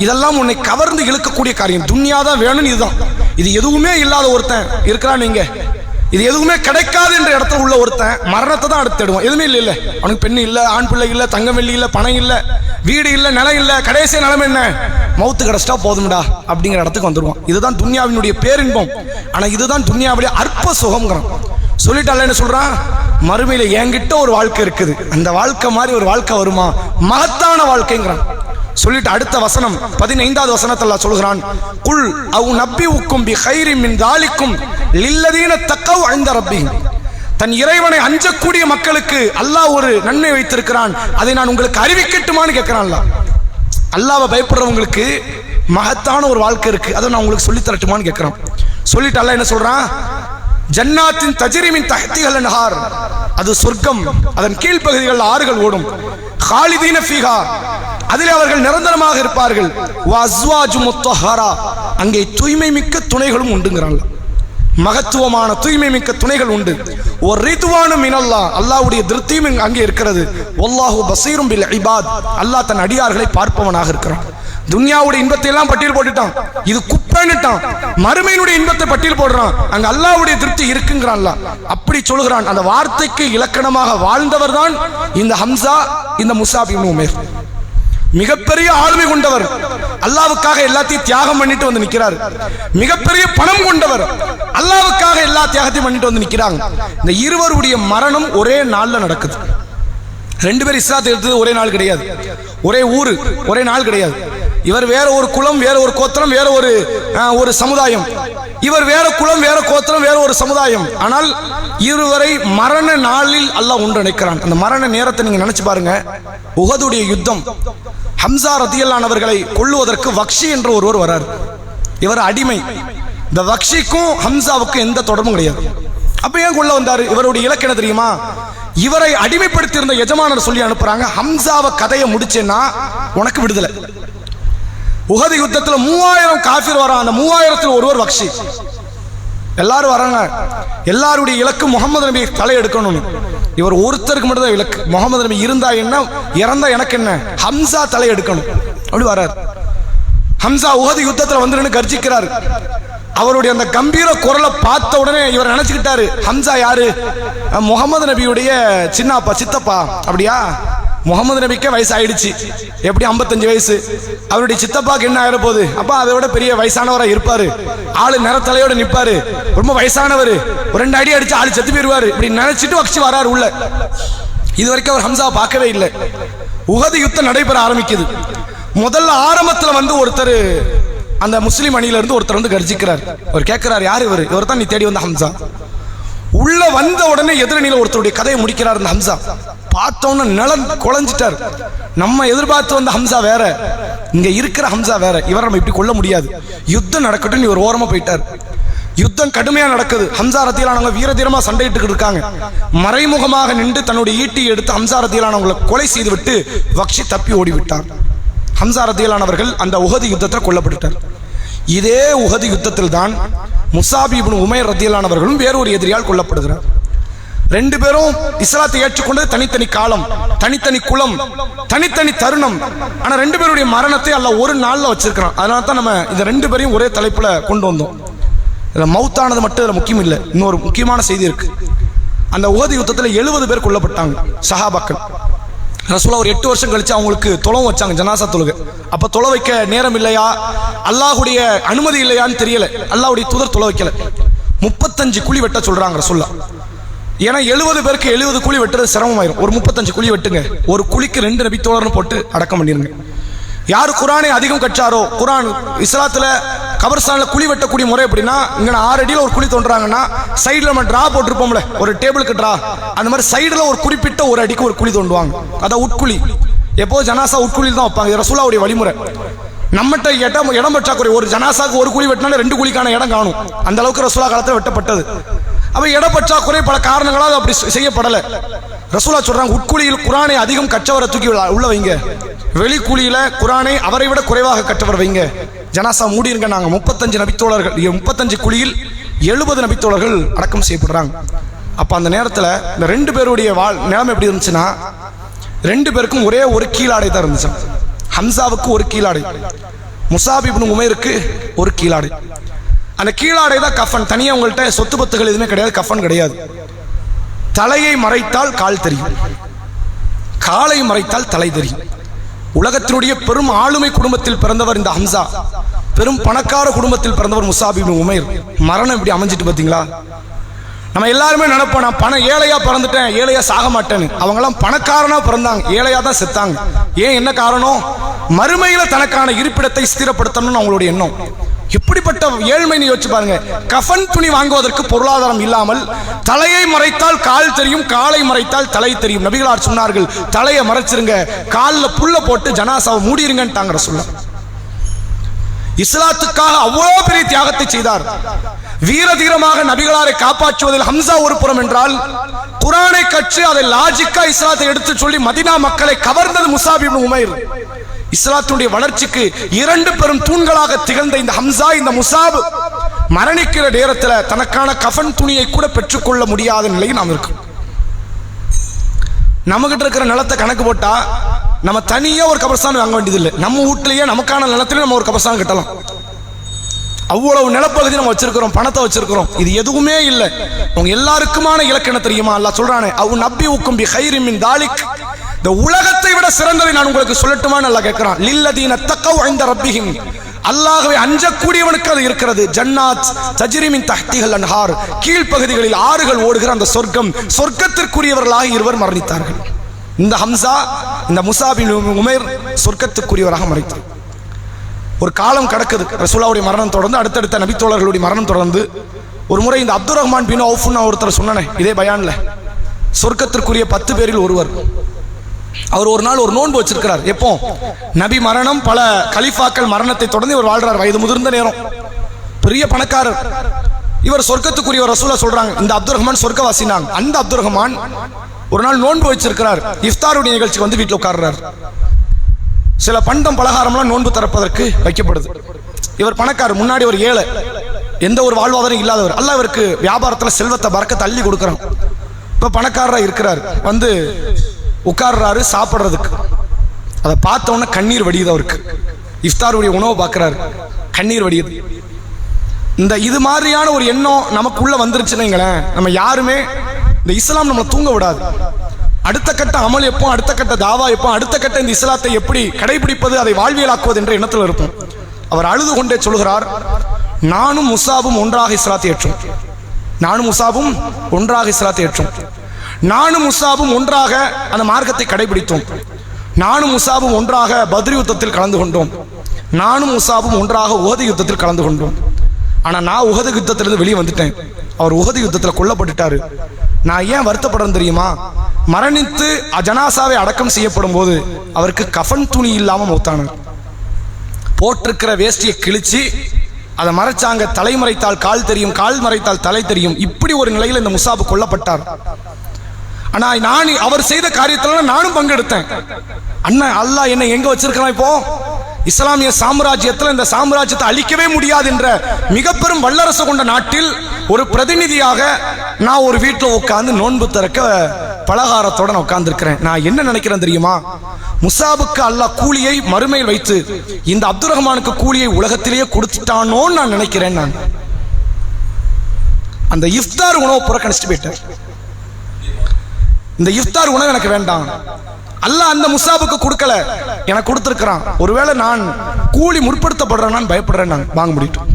இதெல்லாம் உன்னை கவர்ந்து இழுக்கக்கூடிய காரியம். துன்யா தான் வேணும். இதுதான். இது எதுவுமே இல்லாத ஒருத்தன் இருக்கிறான், நீங்க இது எதுவுமே கிடைக்காது என்ற இடத்துல உள்ள ஒருத்தன் மரணத்தை தான் அடுத்து தேடுவான். எதுவுமே இல்லை, அவனுக்கு பெண்ணு இல்லை, ஆண் பிள்ளை இல்லை, தங்கம் வெள்ளி இல்லை, பணம் இல்லை, வீடு இல்லை, நிலம் இல்லை, கடைசி நிலம் என்ன? மௌத்து கிடைச்சிட்டா போதும்டா அப்படிங்கிற இடத்துக்கு வந்துருவான். இதுதான் துன்யாவினுடைய பேரின்பம். ஆனா இதுதான் துன்யாவுடைய அற்ப சுகம்ங்கிறான். சொல்லிட்டு அல்ல என்ன சொல்றான்? மறுமையில என்கிட்ட ஒரு வாழ்க்கை இருக்குது, அந்த வாழ்க்கை மாதிரி ஒரு வாழ்க்கை வருமா, மகத்தான வாழ்க்கைங்கிறான். சொல்லிட்டு அடுத்த வசனம் 15வது வசனத்துல அல்லாஹ் சொல்கிறான், குல் அவ் நபிஉக்கும் பி கைரின் மின் தாலிக்கும் லில்லதீன தக்கவ் இன்த ரப்பிஹிம். தன் இறைவனை அஞ்சக்கூடிய மக்களுக்கு அல்லாஹ் ஒரு நன்மை வைத்திருக்கிறான், அதை நான் உங்களுக்கு அறிவிக்கட்டுமான்னு கேட்கிறான். அல்லாஹ்வை பயப்படுறவங்களுக்கு மகத்தான ஒரு வாழ்க்கை இருக்கு, அதை நான் உங்களுக்கு சொல்லி தரட்டுமான்னு கேட்கிறான். சொல்லிட்டு அல்லாஹ் என்ன சொல்றான், ஜன்னாத்தின் தஜ்ரி மின் தஹ்திஹல் அன்ஹார், அது சொர்க்கம், அதன் கீழ்ப்பகுதிகளில் ஆறுகள் ஓடும். காலிதீன ஃபீஹா, அதிலே அவர்கள் நிரந்தரமாக இருப்பார்கள். வஅஸ்வாஜு முத்தஹரா, அங்கே தூய்மை மிக்க துணைகளும் உண்டுங்கிறான். மகத்துவமான தூய்மை மிக்க துணைகள் உண்டு. ஒரு ரிதுவானு மினல்லாஹ், அல்லாஹ்வுடைய திருப்தியும் அங்கே இருக்கிறது. வல்லாஹு பஸீரும் பில் இபாத், அல்லாஹ் தன் அடியார்களை பார்ப்பவனாக இருக்கிறான். துன்யாவுடைய இன்பத்தை எல்லாம் பட்டியல் போட்டுட்டான், இது குப்பைன்னுட்டான். மறுமையினுடைய இன்பத்தை பட்டியல் போடுறான், அங்க அல்லாஹ்வுடைய திருப்தி இருக்குங்கிறான். அப்படி சொல்கிறான். அந்த வார்த்தைக்கு இலக்கணமாக வாழ்ந்தவர் தான் இந்த ஹம்சா, இந்த முஸாப் இப்னு உமைர். மிகப்பெரிய ஆளுமை கொண்டவர், அல்லாஹ்வுக்காக எல்லாத்தையும் தியாகம் பண்ணிட்டு வந்து நிற்கிறார். மிகப்பெரிய பணம் கொண்டவர், அல்லாஹ்வுக்காக எல்லா தியாகத்தையும் பண்ணிட்டு வந்து நிற்கிறாங்க. இந்த இருவருடைய மரணம் ஒரே நாள்ல நடக்குது. ரெண்டு பேர் இஸ்லாத்தை எடுத்தது ஒரே நாள் கிடையாது, ஒரே ஊரு, ஒரே நாள் கிடையாது. இவர் வேற ஒரு குலம், வேற ஒரு கோத்திரம், வேற ஒரு சமுதாயம். இவர் வேற குலம், வேற கோத்திரம், வேற ஒரு சமுதாயம். ஆனால் இருவரை மரண நாளில் அல்லாஹ் ஒன்றிணைக்கிறான். அந்த மரண நேரத்தை நீங்க நினைச்சு பாருங்க. உஹதுடைய யுத்தம், ஹம்சா ரதியல்லாஹு அவர்களை கொல்லுவதற்கு வக்ஷி என்ற ஒருவர் வரார். இவர் அடிமை. இந்த வக்ஷிக்கும் ஹம்சாவுக்கும் எந்த தொடர்பும் கிடையாது. அப்ப ஏன் கொல்ல வந்தாரு? இவருடைய இலக்கு என்ன தெரியுமா? இவரை அடிமைப்படுத்தி இருந்த எஜமானர் சொல்லி அனுப்புறாங்க, ஹம்சாவை கதையை முடிச்சேன்னா உனக்கு விடுதலை. உஹது யுத்தத்தில் 3000 காஃபிர் வரான், அந்த 3000ல் ஒருவர் வக்ஷி. எல்லாரும் வராங்க, எல்லாருடைய இலக்கு முகமது நபி தலை எடுக்கணும். இவர் ஒருத்தருக்கு மட்டும் தான் இலக்கு, முகமது நபி இருந்தா என்ன, இறந்தா எனக்கு என்ன, ஹம்சா தலை எடுக்கணும். அப்படி வரார். ஹம்சா உஹது யுத்தத்தில் வந்து கர்ஜிக்கிறார். அவருடைய அந்த கம்பீர குரலை பார்த்த உடனே இவர் நினைச்சுக்கிட்டாரு, ஹம்சா யாரு? முகமது நபியுடைய சின்னப்பா, சித்தப்பா. அப்படியா? முகமது நபிக்கே வயசு ஆயிடுச்சு, எப்படி 55 வயசு. அவருடைய சித்தப்பாக்கு என்ன ஆயிர போகுது? அப்பா அதை விட பெரிய வயசானவராக இருப்பாரு, ஆளு நிறத்தலையோட நிற்பாரு, ரொம்ப வயசானவர், ஒரு 2 அடி அடிச்சு ஆளு செத்து போயிருவாரு. இப்படி நினைச்சிட்டு வக்ஷி வராரு உள்ள. இது வரைக்கும் அவர் ஹம்சா பார்க்கவே இல்லை. உஹது யுத்தம் நடைபெற ஆரம்பிக்குது. முதல்ல ஆரம்பத்தில் வந்து ஒருத்தர், அந்த முஸ்லிம் அணியில இருந்து ஒருத்தர் வந்து கர்ஜிக்கிறார். அவர் கேட்கிறார், யார் இவர்? இவர் தான் நீ தேடி வந்த ஹம்சா. உள்ள வந்த உடனே எதிரணியில ஒருத்தருடைய கதையை முடிக்கிறார் இந்த ஹம்சா. பார்த்தோன்னு நிலம் குழஞ்சிட்டார். நம்ம எதிர்பார்த்து வந்த ஹம்சா வேற, இங்க இருக்கிற ஹம்சா வேற. இவரை நம்ம இப்படி கொள்ள முடியாது, யுத்தம் நடக்கட்டும். இவர் ஓரமா போயிட்டார். யுத்தம் கடுமையா நடக்குது. ஹம்சா ரதியல்லாஹு வீரதீரமா சண்டையிட்டு இருக்காங்க. மறைமுகமாக நின்று தன்னுடைய ஈட்டியை எடுத்து ஹம்சா ரதியல்லாஹு கொலை செய்து விட்டு வக்ஷி தப்பி ஓடிவிட்டார். ஹம்சா ரதியல்லாஹு அவர்கள் அந்த உஹது யுத்தத்தில் கொல்லப்பட்டார். இதே உஹது யுத்தத்தில் தான் முஸாப் இப்னு உமைர் ரதியல்லாஹு அவர்களும் வேறொரு எதிரியால் கொல்லப்படுகிறார். 2 பேரும் இஸ்லாத்தை ஏற்றுக்கொண்டது தனித்தனி காலம், தனித்தனி குலம், தனித்தனி தருணம். ஆனா 2 பேருடைய மரணத்தை அல்லாஹ் ஒரு நாள்ல வச்சிருக்கிறான். அதனால தான் நம்ம இந்த 2 பேரையும் ஒரே தலைப்புல கொண்டு வந்தோம். இதுல மௌத்தானது மட்டும் இதுல முக்கியம் இல்லை, இன்னொரு முக்கியமான செய்தி இருக்கு. அந்த உஹது யுத்தத்தில் 70 பேர் கொல்லப்பட்டாங்க சஹாபாக்கள். ரசூலுல்லாஹ் ஒரு 8 வருஷம் கழிச்சு அவங்களுக்கு தொழவும் வச்சாங்க, ஜனாசா தொழுகை. அப்ப தொலை வைக்க நேரம் இல்லையா, அல்லாஹ்வுடைய அனுமதி இல்லையான்னு தெரியல, அல்லாஹ்வுடைய தூதர் தொலை வைக்கல. 35 குழி வெட்ட சொல்றாங்க ரசூலுல்லாஹ். ஏன்னா 70 பேருக்கு 70 குழி வெட்டுறது சிரமமாயிரும். ஒரு 35 குழி வெட்டுங்க, ஒரு குழிக்கு 2 நபி தோழர்னு போட்டு அடக்கம் பண்ணிருங்க. யார் குரானை அதிகம் கற்றாரோ, குரான் இஸ்லாத்துல கபர்ஸ்தான்ல குழி வெட்டக்கூடிய முறை எப்படின்னா, இங்க 6 அடியில் ஒரு குழி தோன்றாங்கன்னா சைடுல நம்ம டிரா போட்டிருப்போம்ல, ஒரு டேபிளுக்கு டிரா, அந்த மாதிரி சைடுல ஒரு குறிப்பிட்ட ஒரு அடிக்கு ஒரு குழி தோண்டுவாங்க. அதான் உட்குழி. எப்போ ஜனாசா உட்குழியில் தான் வைப்பாங்க. ரசூலுல்லாஹ்வுடைய வழிமுறை. நம்மகிட்ட இடம் பற்றாக்குறை, ஒரு ஜனாசாக்கு ஒரு குழி வெட்டினாலும் 2 குழிக்கான இடம் காணும். அந்த அளவுக்கு ரசூலுல்லாஹ் காலத்தில் வெட்டப்பட்டது. அப்ப இட பற்றாக்குறை பல காரணங்களால் அப்படி செய்யப்படலை. ரசூலுல்லாஹ் சொல்றாங்க, உட்குழியில் குரானை அதிகம் கற்றவரை தூக்கி உள்ள வைங்க, வெளிக்குழியில குரானை அவரை விட குறைவாக கற்றவர் வைங்க, ஜனாசா மூடிருங்க. நாங்க 35 நபித்தோழர்கள், 35 குழியில் 70 நபித்தோழர்கள் அடக்கம் செய்யப்படுறாங்க. அப்ப அந்த நேரத்தில் இந்த 2 பேருடைய நிலைமை எப்படி இருந்துச்சுன்னா, 2 பேருக்கும் ஒரே ஒரு கீழாடை தான் இருந்துச்சு. ஹம்சாவுக்கு ஒரு கீழாடை, முஸாப் இப்னு உமைருக்கு ஒரு கீழாடை. அந்த கீழாடை தான் கஃபன். தனியாக உங்கள்கிட்ட சொத்து பத்துகள் எதுவுமே கிடையாது, கஃபன் கிடையாது. தலையை மறைத்தால் கால் தெரியும், காலை மறைத்தால் தலை தெரியும். உலகத்தினுடைய பெரும் ஆளுமை குடும்பத்தில் பிறந்தவர் இந்த ஹம்சா, பெரும் பணக்கார குடும்பத்தில் பிறந்தவர் முஸாப் இப்னு உமைர். மரணம் இப்படி அமைஞ்சிட்டு பார்த்தீங்களா? நம்ம எல்லாருமே நினைப்போம், நான் பணம் ஏழையா பிறந்துட்டேன், ஏழையா சாக மாட்டேன்னு. அவங்கெல்லாம் பணக்காரனா பிறந்தாங்க, ஏழையா தான் செத்தாங்க. ஏன், என்ன காரணம்? மறுமையில தனக்கான இருப்பிடத்தை ஸ்திரப்படுத்தணும்னு அவங்களுடைய எண்ணம். எப்படிப்பட்ட ஏழ்மைன்னு யோசிச்சு பாருங்க. கஃன் துணி வாங்குவதற்கு பொருளாதாரம் இல்லாமல் தலையை மறைத்தால் கால் தெரியும், காலை மறைத்தால் தலை தெரியும். நபிகளார் சொன்னார்கள், தலையை மறைச்சிருங்க, காலில் புல்ல போட்டு ஜனாசாவை மூடிருங்கன்ட்டாங்க ரசூலுல்லாஹ். இஸ்லாத்துக்காக அவ்வளவு பெரிய தியாகத்தை செய்தார். வீர தீரமாக நபிகளாரை காப்பாற்றுவதில் ஹம்சா ஒரு புறம் என்றால், குர்ஆனை கற்று அதை லாஜிக்கா இஸ்லாத்தை எடுத்து சொல்லி மதீனா மக்களை கவர்ந்தது முஸாப் இப்னு உமைர். இஸ்லாத்துடைய வளர்ச்சிக்கு இரண்டு பெரும் தூண்களாக திகழ்ந்த இந்த ஹம்சா, இந்த முஸாப் மரணிக்கிற நேரத்தில் தனக்கான கஃன் துணியை கூட பெற்றுக்கொள்ள முடியாத நிலையில் நாம் இருக்கோம். நம்மகிட்ட இருக்கிற நிலத்தை கணக்கு போட்டா நம்ம தனியா ஒரு கபர்ஸ்தான் வாங்க வேண்டியதில்லை. நம்ம வீட்டிலேயே நமக்கான நிலத்திலே நம்ம ஒரு கபர்ஸ்தான் கட்டலாம். அவ்வளவு நிலப்பகுதி நம்ம வச்சிருக்கிறோம், பணத்தை வச்சிருக்கிறோம். இது எதுவுமே இல்லை. உங்க எல்லாருக்குமான இலக்கணம் தெரியுமா? அல்லாஹ் சொல்றானே, அவு நப்பி உக்கும் பி கைரின் மின் தாலிக், இந்த உலகத்தை விட சிறந்ததை நான் உங்களுக்கு சொல்லட்டுமான்னு அல்லாஹ் கேட்கிறான். லில்லதீன தக்கவ் இன்த ரப்பிஹிம், அல்லாஹ்வை அஞ்சக்கூடியவனுக்கு அது இருக்கிறது. ஜன்னாத் தஜ்ரி மின் தஹ்திஹல் அன்ஹார், கீழ்ப்பகுதிகளில் ஆறுகள் ஓடுகிற அந்த சொர்க்கம், சொர்க்கத்திற்குரியவர்களாக இருவர் மரணித்தார்கள். இந்த ஹம்சா, இந்த முஸாப் இப்னு உமைர் சொர்க்கத்துக்குரியவராக மரணித்தார். ஒரு காலம் கடக்குது. ரசூலுல்லாஹ்வுடைய மரணம் தொடர்ந்து, அடுத்தடுத்த நபித்தோழர்களுடைய மரணம் தொடர்ந்து, ஒரு முறை இந்த அப்துர் ரஹ்மான் பின் அவுஃப்னு ஒருத்தர் சொன்னனே இதே பயான்ல, சொர்க்கத்திற்குரிய 10 பேரில் ஒருவர். அவர் ஒரு நாள் ஒரு நோன்பு வச்சிருக்கிறார். எப்போ? நபி மரணம், பல கலீஃபாக்கள் மரணத்தை தொடர்ந்து இவர் வாழ்றார். வயது முதிர்ந்த நேரம், பெரிய பணக்காரர். இவர் சொர்க்கத்துக்குரியவர். ரசூலுல்லாஹ் சொல்றாங்க, இந்த அப்துர் ரஹ்மான் சொர்க்கவாசினாங்க. அந்த அப்துர் ரஹ்மான் ஒரு நாள் நோன்பு வச்சிருக்கிறார். இஃப்தாருடைய நிகழ்ச்சிக்கு வந்து வீட்டில் உட்கார்றார். சில பண்டம் பலகாரம்லாம் நோன்பு திறப்பதற்கு வைக்கப்படுது. இவர் பணக்காரர், முன்னாடி ஒரு ஏழை, எந்த ஒரு வாழ்வாதாரம் இல்லாதவர். அல்லாஹ் இவருக்கு வியாபாரத்தில் செல்வத்தை பறக்கத்தை அள்ளி கொடுக்குறான். இப்போ பணக்காரராக இருக்கிறார். வந்து உட்கார்றாரு சாப்பிட்றதுக்கு. அதை பார்த்த உடனே கண்ணீர் வடியுது அவருக்கு. இஃப்தாருடைய உணவை பார்க்குறாரு, கண்ணீர் வடியுது. இந்த இது மாதிரியான ஒரு எண்ணம் நமக்குள்ள வந்துருச்சுன்னு நம்ம யாருமே, இந்த இஸ்லாம் நம்மளை தூங்க விடாது. அடுத்த கட்ட அமல் எப்போ, அடுத்த கட்ட தாவா எப்போ, அடுத்த கட்ட இந்த இஸ்லாத்தை எப்படி கடைபிடிப்பது, அதை வாழ்வியலாக்குவது என்ற எண்ணத்தில் இருப்போம். அவர் அழுது கொண்டே சொல்கிறார், நானும் முஸாபும் ஒன்றாக இஸ்லாத்தை ஏற்றோம். நானும் முஸாபும் ஒன்றாக இஸ்லாத்தை ஏற்றோம். நானும் முஸாபும் ஒன்றாக அந்த மார்க்கத்தை கடைபிடித்தோம். நானும் முஸாபும் ஒன்றாக பத்ர் யுத்தத்தில் கலந்து கொண்டோம். நானும் முஸாபும் ஒன்றாக உஹது யுத்தத்தில் கலந்து கொண்டோம். ஆனா நான் உஹது யுத்தத்திலிருந்து வெளியே வந்துட்டேன். அவர் உஹது யுத்தத்தில் கொல்லப்பட்டுட்டாரு. நான் ஏன் வருத்தப்படுறேன் தெரியுமா? மரணித்து ஜனாசாவை அடக்கம் செய்யப்படும் போது அவருக்கு கஃன் துணி இல்லாம மௌத்தானார். போட்டிருக்கிற வேஷ்டியை கிழிச்சு அதை மறைச்சாங்க. தலை மறைத்தால் கால் தெரியும், கால் மறைத்தால் தலை தெரியும். இப்படி ஒரு நிலையில் இந்த முஸாப் கொல்லப்பட்டார். ஆனா நான் அவர் செய்த காரியத்தில் நானும் பங்கெடுத்தேன். அண்ணன், அல்லாஹ் என்னை எங்க வச்சிருக்கிறான்? இப்போ இஸ்லாமிய சாம்ராஜ்யத்தில் இந்த சாம்ராஜ்யத்தை அழிக்கவே முடியாது என்ற மிக பெரும் வல்லரசு கொண்ட நாட்டில் ஒரு பிரதிநிதியாக நான் ஒரு வீட்டில் உட்கார்ந்து நோன்பு திறக்க பலகாரத்தோட நான் உட்கார்ந்து இருக்கிறேன். நான் என்ன நினைக்கிறேன் தெரியுமா? முஸாபுக்கு அல்லாஹ் கூலியை மறுமையில் வைத்து இந்த அப்துர் ரஹ்மானுக்கு கூலியை உலகத்திலேயே கொடுத்துட்டானோன்னு நான் நினைக்கிறேன். நான் அந்த இஃப்தார் உணவை புறக்கணிச்சுட்டு போயிட்டேன். இந்த இஃப்தார் உணவு எனக்கு வேண்டாம். அல்லாஹ் அந்த முஸாபுக்கு கொடுக்கல, எனக்கு கொடுத்திருக்கிறான். ஒருவேளை நான் கூலி முற்படுத்தப்படுறேன் பயப்படுறேன். நான் வாங்க முடியும்.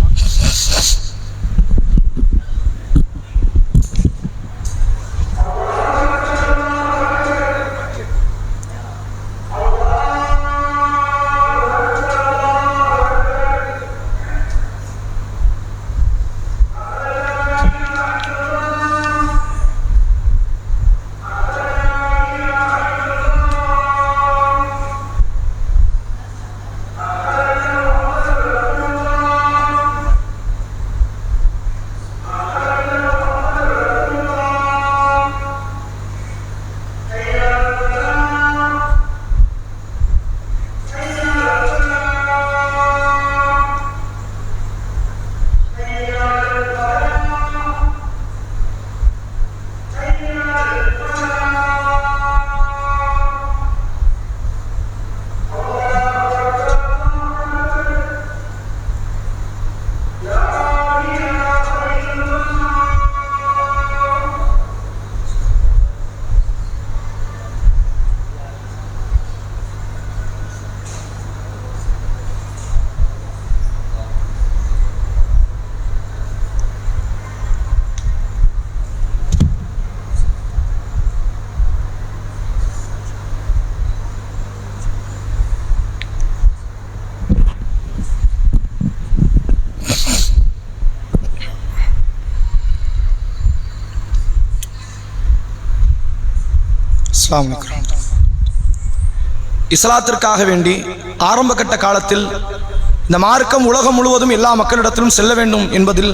அஸ்ஸலாமு அலைக்கும். இஸ்லாத்திற்காக வேண்டி ஆரம்ப கட்ட காலத்தில் இந்த மார்க்கம் உலகம் முழுவதும் எல்லா மக்களிடத்திலும் செல்ல வேண்டும் என்பதில்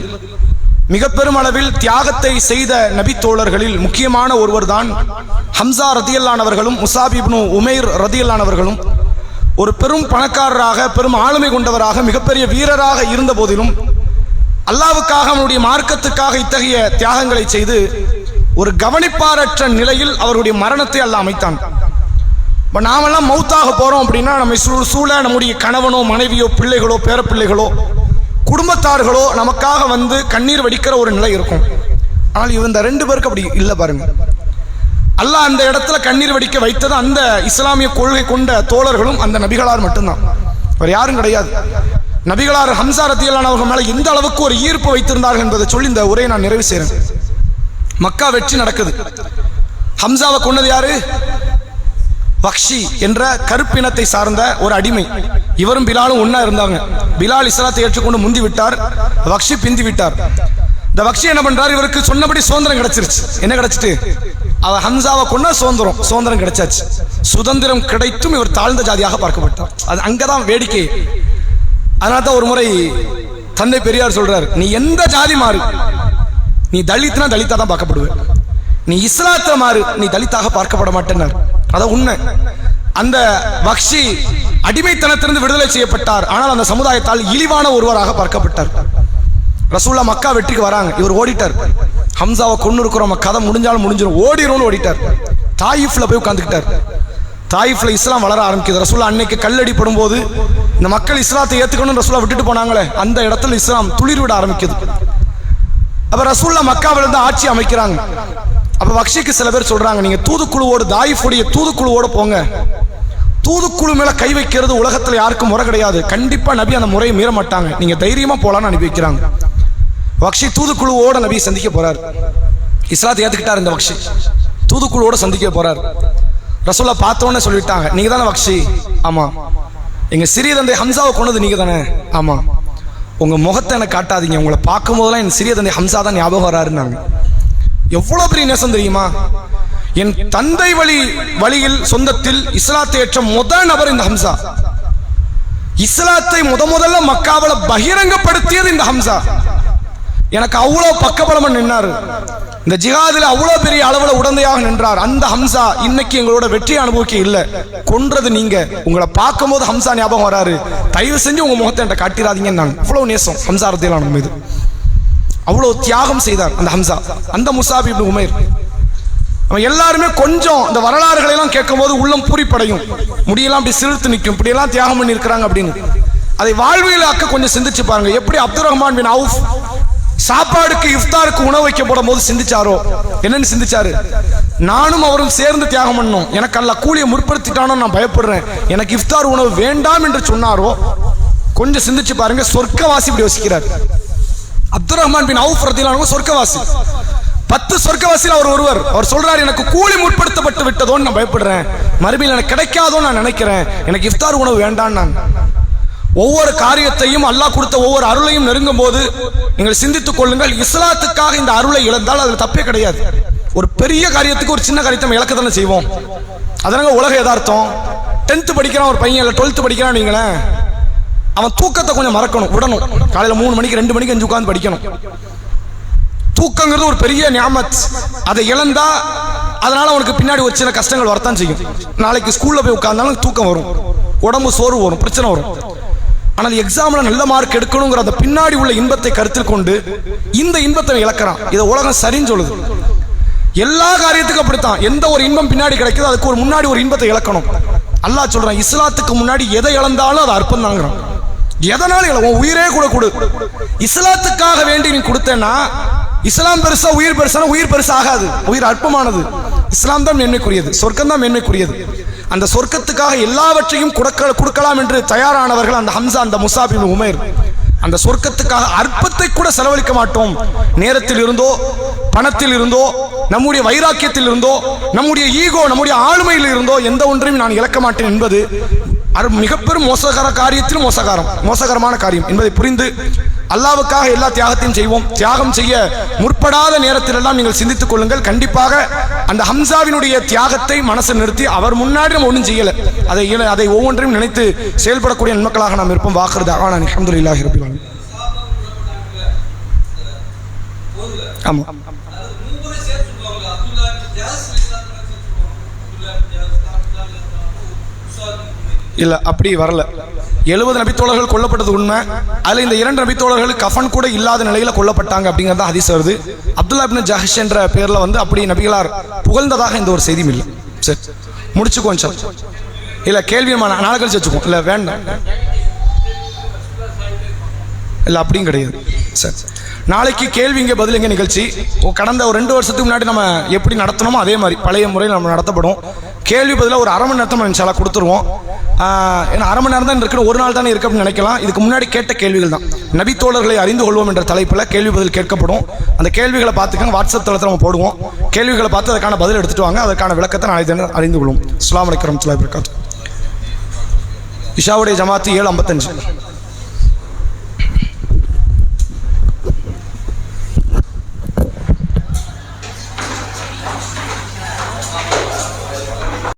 மிக பெருமளவில் தியாகத்தை செய்த நபி தோழர்களில் முக்கியமான ஒருவர் தான் ஹம்சா ரதியல்லான் அவர்களும் முஸாப் இப்னு உமைர் ரதியல்லான் அவர்களும். ஒரு பெரும் பணக்காரராக பெரும் ஆளுமை கொண்டவராக மிகப்பெரிய வீரராக இருந்த போதிலும் அல்லாஹ்வுக்காக அவருடைய மார்க்கத்துக்காக இத்தகைய தியாகங்களை செய்து ஒரு கவனிப்பாரற்ற நிலையில் அவருடைய மரணத்தை அல்லாஹ் அமைத்தான். இப்போ நாமெல்லாம் மௌத்தாக போறோம் அப்படின்னா நம்ம சூழ நம்முடைய கணவனோ மனைவியோ பிள்ளைகளோ பேரப்பிள்ளைகளோ குடும்பத்தார்களோ நமக்காக வந்து கண்ணீர் வடிக்கிற ஒரு நிலை இருக்கும். ஆனால் இந்த ரெண்டு பேருக்கு அப்படி இல்லை பாருங்க. அல்லாஹ் அந்த இடத்துல கண்ணீர் வடிக்க வைத்தது அந்த இஸ்லாமிய கொள்கை கொண்ட தோழர்களும் அந்த நபிகளார் மட்டும்தான், வேறு யாரும் கிடையாது. நபிகளார் ஹம்சா ரதியல்லாஹு அவர்கள் மேல எந்த அளவுக்கு ஒரு ஈர்ப்பு வைத்திருந்தார்கள் என்பதை சொல்லி இந்த உரையை நான் நிறைவு செய்கிறேன். மக்கா வெற்றி நடக்குது. ஹம்சாவை கொன்னது யாரு? வக்ஷி என்ற கருப்பினத்தை சார்ந்த ஒரு அடிமை. இவரும் பிலாலும் ஒன்னா இருந்தாங்க. பிலால் இஸ்லாத்தை ஏற்றுக்கொண்டு முந்தி விட்டார், வக்ஷி பிந்தி விட்டார். இந்த வக்ஷி என்ன பண்றாரு? இவருக்கு சொன்னபடி சுதந்திரம் கிடைச்சிருச்சு. என்ன கிடைச்சிட்டு? அவர் ஹம்சாவை கொண்டா சுதந்திரம் கிடைச்சாச்சு. சுதந்திரம் கிடைத்தும் இவர் தாழ்ந்த ஜாதியாக பார்க்கப்பட்டார். அது அங்கதான் வேடிக்கை. அதனால தான் ஒரு முறை தந்தை பெரியார் சொல்றாரு, நீ எந்த ஜாதி மாறு, நீ தலித்னா தலித்தா தான் பார்க்கப்படுவேன், நீ இஸ்லாத்தை மாறு, நீ தலித்தாக பார்க்கப்பட மாட்டேன்னார். அதான் உண்மை. அந்த வக்ஷி அடிமைத்தனத்திலிருந்து விடுதலை செய்யப்பட்டார். ஆனால் அந்த சமுதாயத்தால் இழிவான ஒருவராக பார்க்கப்பட்டார். ரசூலுல்லாஹ் மக்கா வெற்றிக்கு வராங்க, இவர் ஓடிட்டார். ஹம்சாவை கொண்டு இருக்கிறோம், கதை முடிஞ்சாலும் முடிஞ்சிடும், ஓடிடும்னு ஓடிட்டார். தாயிஃப்ல போய் உட்கார்ந்துக்கிட்டார். தாயிஃப்ல இஸ்லாம் வளர ஆரம்பிக்குது. ரசூலுல்லாஹ் அன்னைக்கு கல்லடிப்படும் போது இந்த மக்கள் இஸ்லாத்தை ஏத்துக்கணும்னு ரசூலுல்லாஹ் விட்டுட்டு போனாங்களே, அந்த இடத்துல இஸ்லாம் துளிர் விட ஆரம்பிக்குது. அப்ப ரசூலுல்லாஹ் மக்காவில இருந்து ஆட்சி அமைக்கிறாங்க. அப்ப வக்ஷிக்கு சில பேர் சொல்றாங்க, நீங்க தூதுக்குழுவோடு தாயிஃபுடைய தூதுக்குழுவோடு போங்க, தூதுக்குழு மேல கை வைக்கிறது உலகத்துல யாருக்கும் முறை கிடையாது, கண்டிப்பா நபி அந்த முறையை மீற மாட்டாங்க, நீங்க தைரியமா போலான்னு அனுப்பி வைக்கிறாங்க. வக்ஷி தூதுக்குழுவோட நபி சந்திக்க போறார். இஸ்லாத்தை ஏத்துக்கிட்டார். இந்த வக்ஷி தூதுக்குழுவோட சந்திக்க போறார். ரசூலுல்லாஹ் பார்த்தோன்னே சொல்லிட்டாங்க, நீங்க தானே வக்ஷி? ஆமா. எங்க சிறிய தந்தை ஹம்சாவை கொண்டது நீங்க தானே? ஆமா. உங்க முகத்தை எனக்கு காட்டாதீங்க, உங்களை பார்க்கும் போதெல்லாம் என் சிறிய தந்தை ஹம்சா தான் ஞாபகம் வராருன்னாங்க. எவ்வளவு பெரிய நேசம் தெரியுமா? என் தந்தை வழியில் சொந்தத்தில் இஸ்லாத்தை ஏற்ற முதல் நபர் இந்த ஹம்சா. இஸ்லாத்தை முதல்ல மக்காவில பகிரங்கப்படுத்தியது இந்த ஹம்சா. எனக்கு அவ்வளவு பக்கபலமா நின்றாரு. இந்த ஜிஹாதில் அவ்வளவு பெரிய அளவுல உடந்தையாக நின்றார். அந்த ஹம்சா இன்னைக்கு எங்களோட வெற்றியை அனுபவிக்க இல்லை, கொன்றது நீங்க. உங்களை பார்க்கும் போது ஹம்சா ஞாபகம் வராரு, தயவு செஞ்சு உங்க முகத்தை என்கிட்ட காட்டிடாதீங்கன்னு. அவ்வளவு நேசம் ஹம்சா ரதியல்லாஹு மீது. அவ்வளவு தியாகம் செய்தார் அந்த ஹம்சா. அந்த முஸாப் இப்னு உமைர். அவன் எல்லாருமே கொஞ்சம் இந்த வரலாறுகளை எல்லாம் கேட்கும் போது உள்ளம் பூரிப்படையும், முடியெல்லாம் அப்படி சிறுத்து நிற்கும், இப்படி எல்லாம் தியாகம் பண்ணி இருக்கிறாங்க அப்படின்னு. அதை வாழ்வியலாக்க கொஞ்சம் சிந்திச்சு பாருங்க. எப்படி அப்துல் ரஹ்மான் பின் அவுஃப் சாப்பாடுக்கு இஃப்தாருக்கு உணவு வைக்கப்படும் போது சிந்திச்சாரோ, என்னன்னு சிந்திச்சாரு? நானும் அவரும் சேர்ந்து தியாகம் பண்ணோம், எனக்கு அல்ல கூலியை முற்படுத்திட்டானோ நான் பயப்படுறேன், எனக்கு இஃப்தார் உணவு வேண்டாம் என்று சொன்னாரோ, கொஞ்சம் சிந்திச்சு பாருங்க. சொர்க்கவாசி இப்படி யோசிக்கிறார். அப்துல் ரஹ்மான் பின் அவுஃப் ரலியல்லாஹு அன்ஹு சொர்க்கவாசி. 10 சொர்க்கவாசியில் அவர் ஒருவர். அவர் சொல்றாரு, எனக்கு கூலி முற்படுத்தப்பட்டு விட்டதோன்னு நான் பயப்படுறேன், மறுமையில் எனக்கு கிடைக்காதோன்னு நான் நினைக்கிறேன், எனக்கு இஃப்தார் உணவு வேண்டாம். நான் ஒவ்வொரு காரியத்தையும் அல்லாஹ் கொடுத்த ஒவ்வொரு அருளையும் நெருங்கும் போது நீங்கள் சிந்தித்துக் கொள்ளுங்கள், இஸ்லாத்துக்காக இந்த அருளை இழந்தால் அதுல தப்பே கிடையாது. ஒரு பெரிய காரியத்துக்கு ஒரு சின்ன காரியத்தை நம்ம இழக்கத்தானே செய்வோம். அதனால உலக யதார்த்தம். 10th படிக்கிறான் ஒரு பையன், இல்லை 12th படிக்கிறான்னு நீங்களேன், அவன் தூக்கத்தை கொஞ்சம் மறக்கணும், விடணும். காலையில 3 மணிக்கு 2 மணிக்கு 5 உட்கார்ந்து படிக்கணும். தூக்கங்கிறது ஒரு பெரிய நியாமத். அதை இழந்தா அதனால அவனுக்கு பின்னாடி ஒரு சில கஷ்டங்கள் வரத்தான் செய்யும். நாளைக்கு ஸ்கூல்ல போய் உட்கார்ந்தாலும் தூக்கம் வரும், உடம்பு சோர்வு வரும், பிரச்சனை வரும். ஆனால் எக்ஸாம்ல நல்ல மார்க் எடுக்கணுங்கிற அந்த பின்னாடி உள்ள இன்பத்தை கருத்தில் கொண்டு இந்த இன்பத்தை இழக்கிறான். இதை உலகம் சரின்னு சொல்லுது. எல்லா காரியத்துக்கும் அப்படித்தான். எந்த ஒரு இன்பம் பின்னாடி கிடைக்குதோ அதுக்கு ஒரு முன்னாடி ஒரு இன்பத்தை இழக்கணும். அல்லாஹ் சொல்றான், இஸ்லாத்துக்கு முன்னாடி எதை இழந்தாலும் அது அர்ப்பம் தாங்கிறான். எதனால உன் உயிரே கூட கொடு. இஸ்லாத்துக்காக வேண்டி நீ கொடுத்தேன்னா, இஸ்லாம் பெருசா உயிர் பெருசா, உயிர் பெருசா ஆகாது. உயிர் அற்பமானது. இஸ்லாம் தான் மேன்மைக்குரியது, சொர்க்கம் தான் மேன்மைக்குரியது. அந்த சொர்க்கத்துக்காக எல்லாவற்றையும் கொடுக்கலாம் என்று தயாரானவர்கள் அந்த ஹம்சா, அந்த முஸாப் இப்னு உமைர். அந்த சொர்க்கத்துக்காக அற்பத்தை கூட செலவழிக்க மாட்டோம். நேரத்தில் இருந்தோ, பணத்தில் இருந்தோ, நம்முடைய வைராக்கியத்தில் இருந்தோ, நம்முடைய ஈகோ, நம்முடைய ஆளுமையில் இருந்தோ எந்த ஒன்றையும் நான் இழக்க மாட்டேன் என்பது மிக பெரும் மோசகரமான காரியம் என்பதை புரிந்து அல்லாஹ்வுக்காக எல்லா தியாகத்தையும் செய்வோம். தியாகம் செய்ய முற்படாத நேரத்திலெல்லாம் நீங்கள் சிந்தித்துக் கொள்ளுங்கள். கண்டிப்பாக அந்த ஹம்சாவினுடைய தியாகத்தை மனசில் நிறுத்தி அவர் முன்னாடி நம்ம ஒன்றும் செய்யலை, அதை ஒவ்வொன்றையும் நினைத்து செயல்படக்கூடிய நன்மக்களாக நாம் இருப்போம். வாக்குறது ஆனா அல்ஹம்துலில்லாஹி ரப்பில் ஆலமீன். ஆமா இல்ல அப்படி வரல. 70 நபித்தோழர்கள் கொல்லப்பட்டது உண்மை. அதுல இந்த 2 நபித்தோழர்கள் கஃபன் கூட இல்லாத நிலையில கொல்லப்பட்டாங்க அப்படிங்கறத ஹதீஸ் வருது. அப்துல்லா இப்னு ஜஹஷ் என்ற பேர்ல அப்படி நபிகளார் புகழ்ந்ததாக இந்த ஒரு செய்தியும் இல்லை. சரி முடிச்சுக்கோங்க சார். இல்ல கேள்வி நாளை கழிச்சு வச்சுக்கோ. இல்ல வேண்டாம், இல்ல அப்படியும் கிடையாது. சரி நாளைக்கு கேள்விங்க பதிலுங்க நிகழ்ச்சி கடந்த ஒரு 2 வருஷத்துக்கு முன்னாடி நம்ம எப்படி நடத்தணுமோ அதே மாதிரி பழைய முறையில் நம்ம நடத்தப்படும். கேள்வி பதிலாக ஒரு அரை மணி நேரத்தை நம்ம இன்ஷால்லா கொடுத்துருவோம். ஏன்னா அரை மணி நேரம் தான் இருக்கு, ஒரு நாள் தானே இருக்கு அப்படின்னு நினைக்கலாம். இதுக்கு முன்னாடி கேட்ட கேள்விகள் தான் நபித்தோழர்களை அறிந்து கொள்வோம் என்ற தலைப்பில் கேள்வி பதில் கேட்கப்படும். அந்த கேள்விகளை பார்த்துக்கங்க, வாட்ஸ்அப் தளத்தில் நம்ம போடுவோம். கேள்விகளை பார்த்து அதற்கான பதில் எடுத்துட்டு வாங்க, அதற்கான விளக்கத்தை நாளை தினம் அறிந்து கொள்வோம். அஸ்ஸலாமு அலைக்கும் வரஹ்மத்துல்லாஹி வபரகாத்துஹு. இஷாவுடைய ஜமாத்து 7:55.